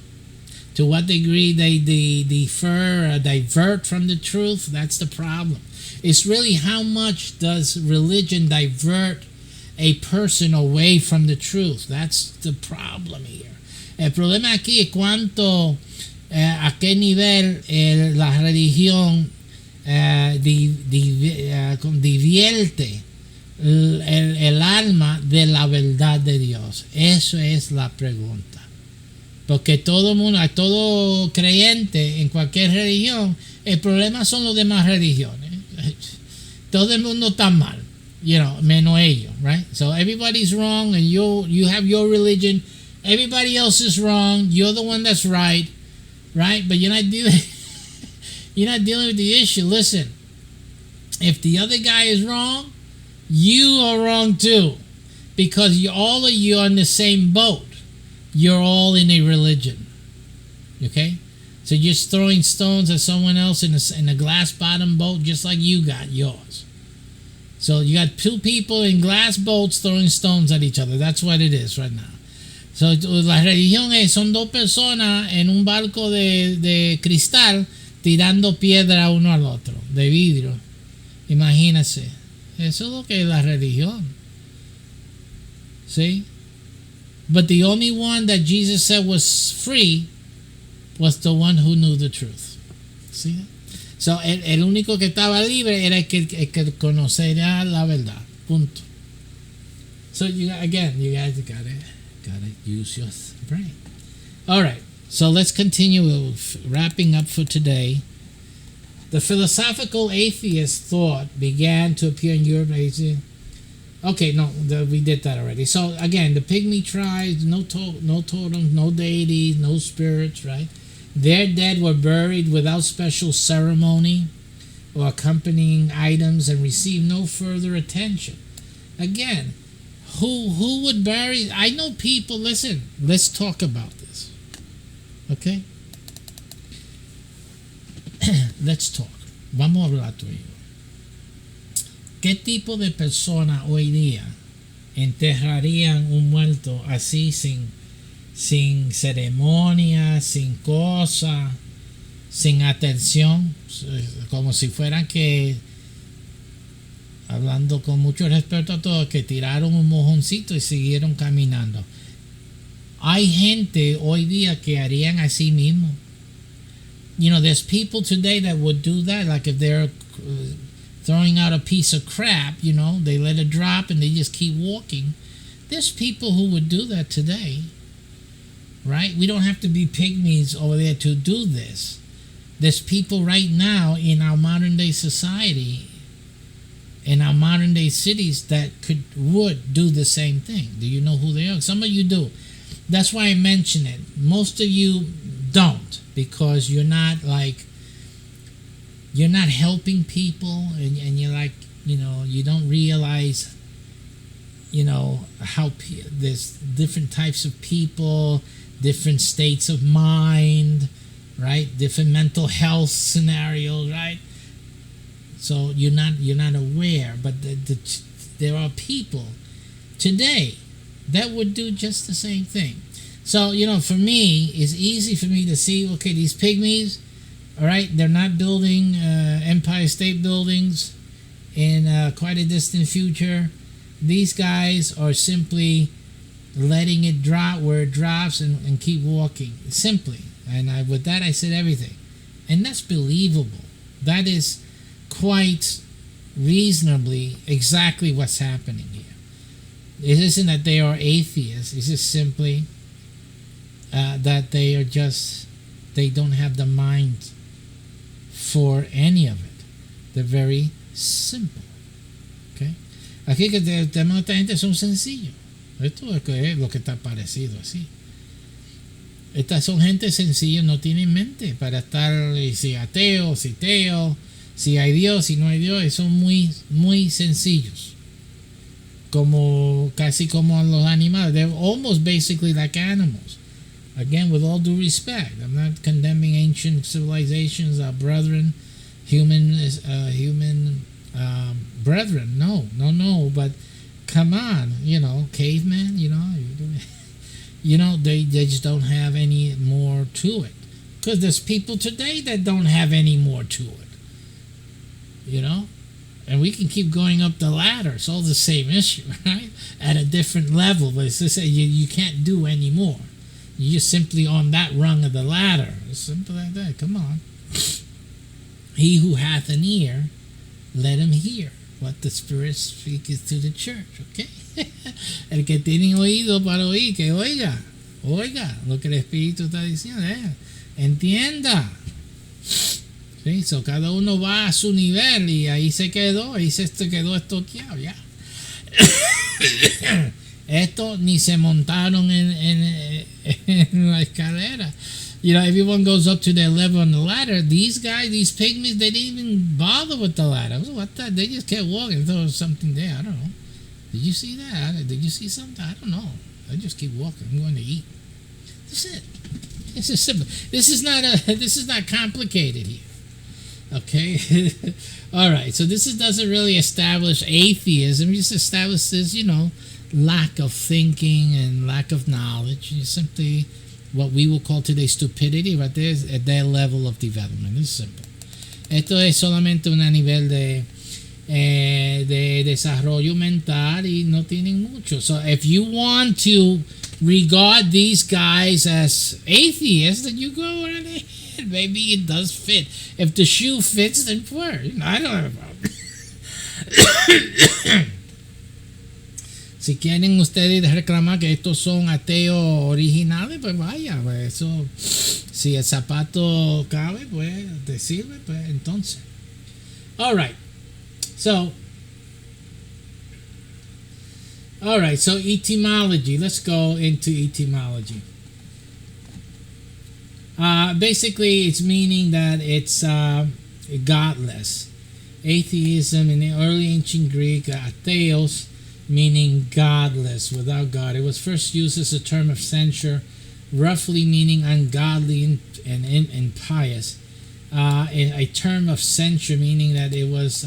S1: to what degree they defer, divert from the truth, that's the problem. It's really how much does religion divert a person away from the truth. That's the problem here. El problema aquí es cuánto, a qué nivel la religión divierte el alma de la verdad de Dios. Eso es la pregunta. Porque todo mundo, todo creyente en cualquier religión, el problema son los demás religiones. Todo el mundo está mal, you know, menos ellos, right? So everybody's wrong, and you have your religion. Everybody else is wrong. You're the one that's right, right? But you're not dealing with the issue. Listen, if the other guy is wrong, you are wrong too, because all of you are in the same boat. You're all in a religion, okay? So you're just throwing stones at someone else in a glass bottom boat, just like you got yours. So you got two people in glass boats throwing stones at each other. That's what it is right now. So la religión son dos personas en un barco de cristal tirando piedra uno al otro, de vidrio. Imagínense. Eso es lo que es la religión. See? But the only one that Jesus said was free was the one who knew the truth. See that? So el único que estaba libre era el que conocería la verdad. Punto. So you guys gotta use your brain. All right. So let's continue wrapping up for today. The philosophical atheist thought began to appear in Europe. Okay, no, we did that already. So again, the pygmy tribes, no totems, no deities, no spirits, right? Their dead were buried without special ceremony or accompanying items and received no further attention. Again, who would bury? I know people. Listen, let's talk about this. Okay, let's talk. Vamos a hablar tú y yo. ¿Qué tipo de persona hoy día enterrarían un muerto así sin ceremonia, sin cosa, sin atención, como si fueran que, hablando con mucho respeto a todos, que tiraron un mojoncito y siguieron caminando? Hay gente hoy día que harían así mismo. You know, there's people today that would do that, like if they're throwing out a piece of crap, you know, they let it drop and they just keep walking. There's people who would do that today, right? We don't have to be pygmies over there to do this. There's people right now in our modern day society, in our modern day cities, that would do the same thing. Do you know who they are? Some of you do. That's why I mention it. Most of you don't, because you're not helping people, and you're like, you know, you don't realize, you know, how there's different types of people, different states of mind, right? Different mental health scenarios, right? So you're not aware, but there are people today that would do just the same thing. So, you know, for me, it's easy for me to see, okay, these pygmies, all right, they're not building Empire State Buildings in quite a distant future. These guys are simply letting it drop where it drops and keep walking, simply. And with that, I said everything. And that's believable. That is quite reasonably exactly what's happening here. It isn't that they are atheists. It's just simply that they don't have the mind for any of it. They're very simple. Okay? Aquí que el tema de esta gente son sencillos. Esto es lo que está parecido así. Estas son gente sencilla, no tienen mente para estar si ateo, si teo, si hay Dios, si no hay Dios. Son muy, muy sencillos. Casi como los animales. They're almost basically like animals. Again, with all due respect, I'm not condemning ancient civilizations, our brethren, human brethren. No. But come on, cavemen. They just don't have any more to it. Because there's people today that don't have any more to it. And we can keep going up the ladder. It's all the same issue, right? At a different level. But it's just you can't do any more. You're simply on that rung of the ladder. It's simple like that. Come on. He who hath an ear, let him hear what the Spirit speaks to the church. Okay? El que tiene oído para oír, que oiga lo que el Espíritu está diciendo. Entienda. ¿Sí? So cada uno va a su nivel y ahí se quedó estoqueado ya. Esto ni se montaron en la escalera. Everyone goes up to their level on the ladder. These guys, these pygmies, they didn't even bother with the ladder. What the? They just kept walking. There was something there. I don't know. Did you see that? Did you see something? I don't know. I just keep walking. I'm going to eat. That's it. This is simple. This is not complicated here. Okay. All right. So this doesn't really establish atheism. It just establishes, lack of thinking and lack of knowledge. It's simply what we will call today stupidity, but there's at their level of development. It's simple. Esto es solamente un nivel de desarrollo mental y no tienen mucho. So if you want to regard these guys as atheists, then you go right ahead. Maybe it does fit. If the shoe fits, then wear. I don't have a problem. Si quieren ustedes reclamar que estos son ateos originales, pues vaya, pues eso, si el zapato cabe, pues te sirve, pues entonces. All right, so etymology. Let's go into etymology. Basically, it's meaning that it's godless. Atheism in the early ancient Greek, atheos, meaning godless, without God. It was first used as a term of censure, roughly meaning ungodly and impious. A term of censure, meaning that it was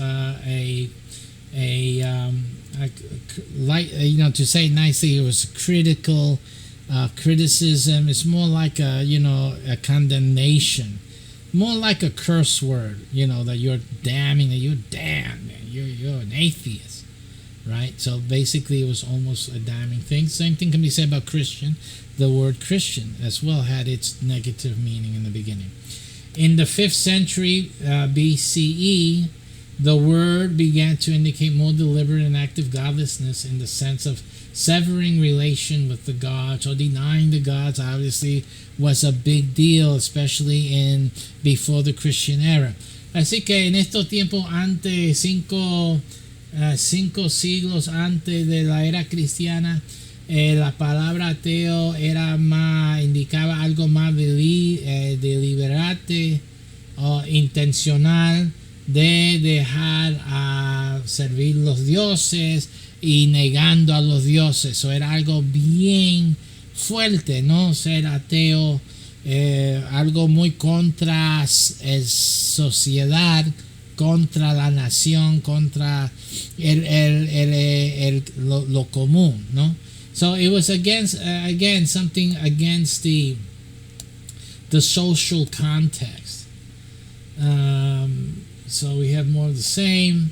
S1: to say it nicely, it was critical. Criticism. It's more like a condemnation, more like a curse word. That you're damning, that you're damned, you're an atheist. Right? So basically it was almost a damning thing. Same thing can be said about Christian. The word Christian as well had its negative meaning in the beginning. In the 5th century BCE, the word began to indicate more deliberate and active godlessness in the sense of severing relation with the gods or denying the gods. Obviously was a big deal, especially before the Christian era. Así que en estos tiempos antes, 5 siglos antes de la era cristiana, la palabra ateo indicaba algo más deliberate o intencional de dejar a servir los dioses y negando a los dioses. Eso era algo bien fuerte, ¿no? Ser ateo, algo muy contra sociedad, contra la nación, contra lo común, ¿no? So it was against something against the social context. So we have more of the same.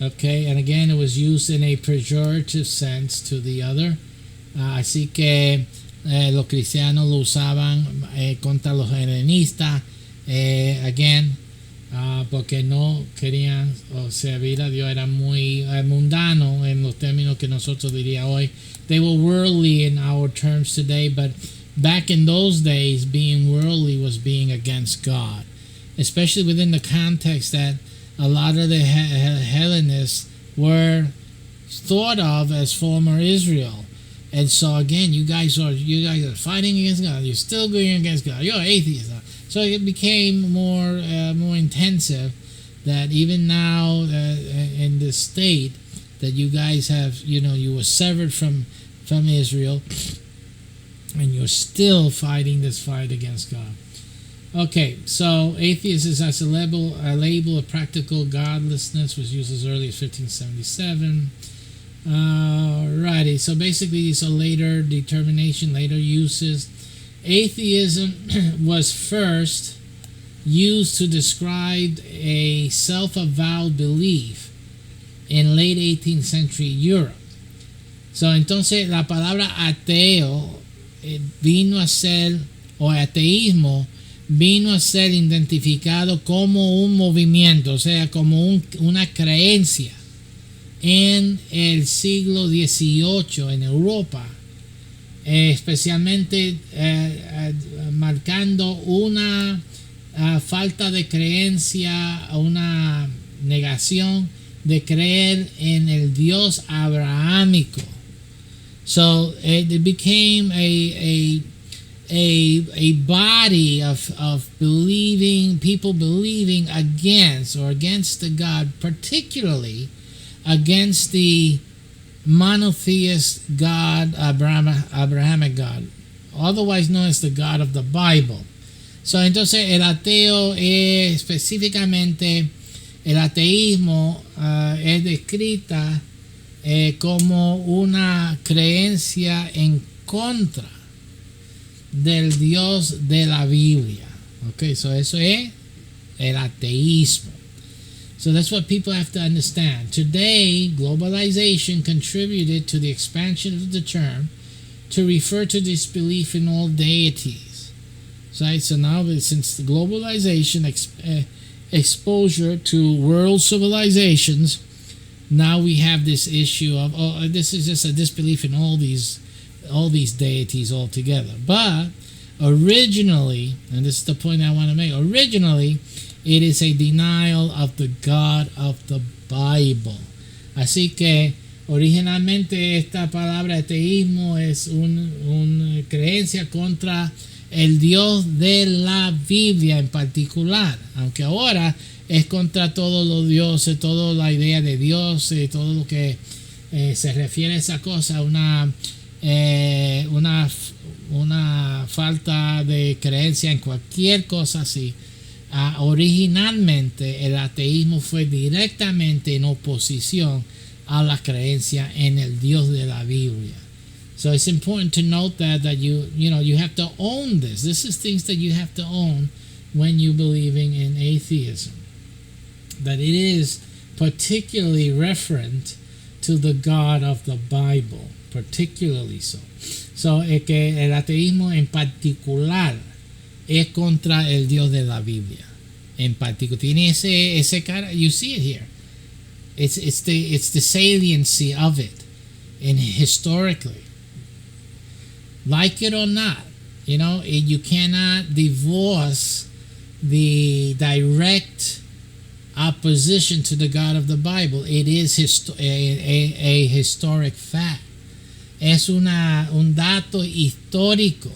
S1: Okay, and again, it was used in a pejorative sense to the other. Así que los cristianos lo usaban contra los helenistas. Again, porque no querían servir a Dios, era muy mundano en los términos que nosotros diría hoy. They were worldly in our terms today, but back in those days, being worldly was being against God, especially within the context that a lot of the Hellenists were thought of as former Israel. And so again, you guys are fighting against God. You're still going against God. You're atheists. So it became more intensive. That even now in this state that you guys have, you were severed from Israel, and you're still fighting this fight against God. Okay, so atheism as a label of practical godlessness was used as early as 1577. Alrighty, so basically these are later uses. Atheism was first used to describe a self-avowed belief in late 18th century Europe. So entonces la palabra ateo vino a ser, o ateísmo vino a ser identificado como un movimiento, o sea, como una creencia en el siglo XVIII en Europa, especialmente marcando una falta de creencia, una negación de creer en el Dios abrahámico. So it became a body of people believing against the God, particularly against the monotheist God, Abrahamic God, otherwise known as the God of the Bible. So entonces el ateo específicamente, el ateísmo es descrita como una creencia en contra del Dios de la Biblia. Okay, so eso es el ateísmo. So that's what people have to understand. Today, globalization contributed to the expansion of the term to refer to disbelief in all deities. So now, since the globalization exposure to world civilizations, now we have this issue of, this is just a disbelief in all these deities altogether. But originally, and this is the point I want to make, originally it is a denial of the God of the Bible. Así que originalmente esta palabra ateísmo es una creencia contra el Dios de la Biblia en particular, aunque ahora es contra todos los dioses, toda la idea de Dios, todo lo que se refiere a esa cosa, una falta de creencia en cualquier cosa así. Originalmente el ateísmo fue directamente en oposición a la creencia en el Dios de la Biblia. So it's important to note that you have to own this. This is things that you have to own when you're believing in atheism. That it is particularly referent to the God of the Bible, particularly so. So que el ateísmo en particular es contra el Dios de la Biblia. En particular tiene ese cara. You see it here. It's the saliency of it, and historically, like it or not, you cannot divorce the direct opposition to the God of the Bible. It is a historic fact. Es un dato histórico.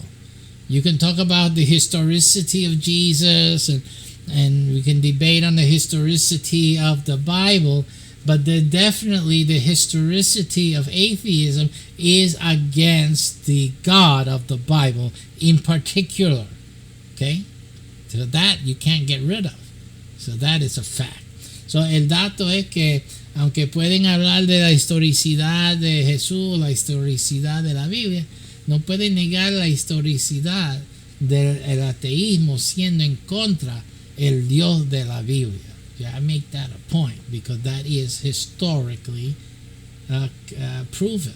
S1: You can talk about the historicity of Jesus, and we can debate on the historicity of the Bible, but definitely the historicity of atheism is against the God of the Bible in particular. Okay? So that you can't get rid of. So that is a fact. So el dato es que aunque pueden hablar de la historicidad de Jesús, la historicidad de la Biblia, no pueden negar la historicidad del ateísmo siendo en contra el Dios de la Biblia. Yeah, I make that a point because that is historically proven.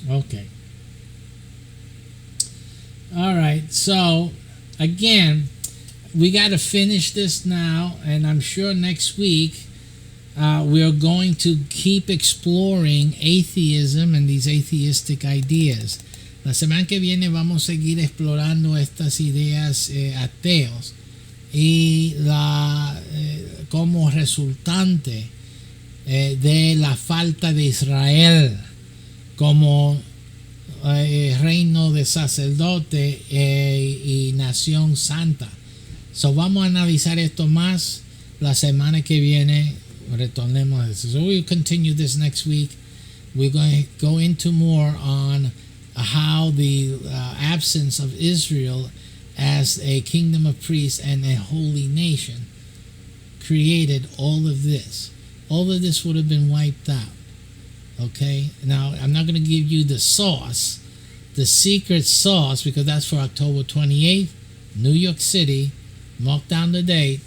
S1: Okay. All right. So again, we got to finish this now, and I'm sure next week we are going to keep exploring atheism and these atheistic ideas. La semana que viene vamos a seguir explorando estas ideas ateos y como resultante de la falta de Israel como reino de sacerdote y nación santa. So vamos a analizar esto más la semana que viene. Retornemos a eso. So we'll continue this next week. We're going to go into more on how the absence of Israel as a kingdom of priests and a holy nation created all of this. All of this would have been wiped out. Okay? Now, I'm not going to give you the sauce, the secret sauce, because that's for October 28th, New York City. Mark down the date.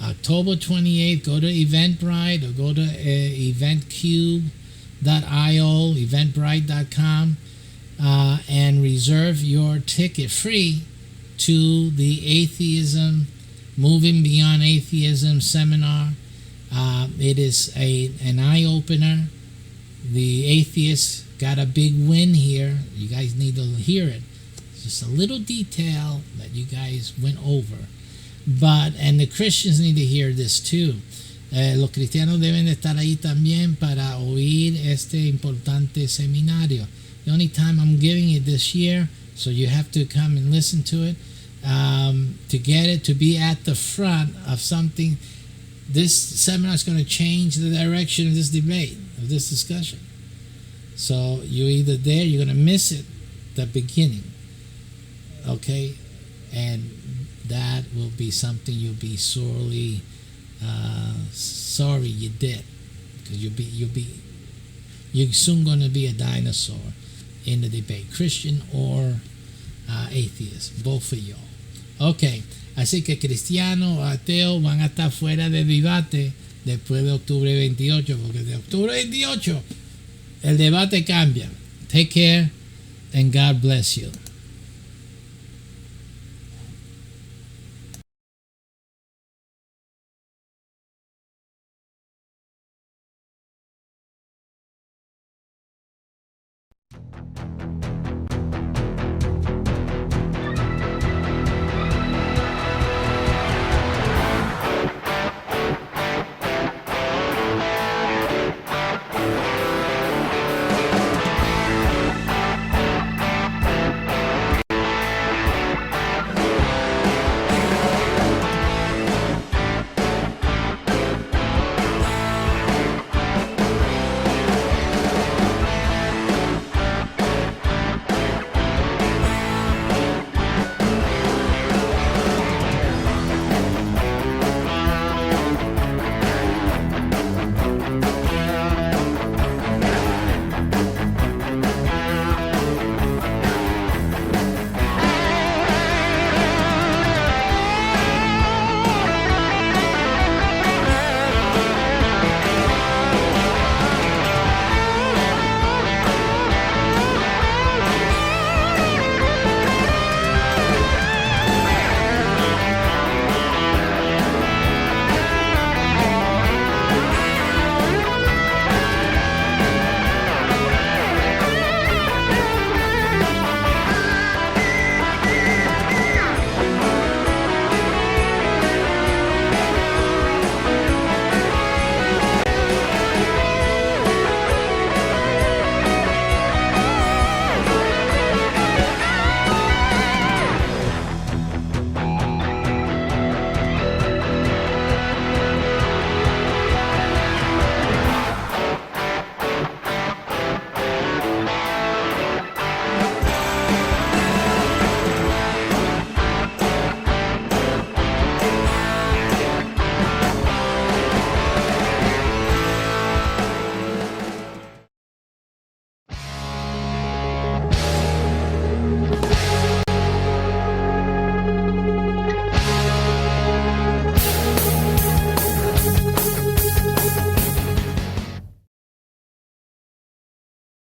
S1: October 28th, go to Eventbrite or go to eventcube.io, eventbrite.com, and reserve your ticket free to the Atheism, Moving Beyond Atheism seminar. It is an eye-opener. The atheists got a big win here. You guys need to hear it. It's just a little detail that you guys went over. And the Christians need to hear this too. Los cristianos deben de estar ahí también para oír este importante seminario. The only time I'm giving it this year, so you have to come and listen to it, to get it, to be at the front of something. This seminar is going to change the direction of this debate, of this discussion. So you're either there, you're going to miss it, the beginning. Okay? And that will be something you'll be sorely sorry you did, because you're soon going to be a dinosaur in the debate, Christian or atheist, both of y'all. Okay, así que cristiano o ateo van a estar fuera de debate después de octubre 28, porque de octubre 28 el debate cambia. Take care and God bless you.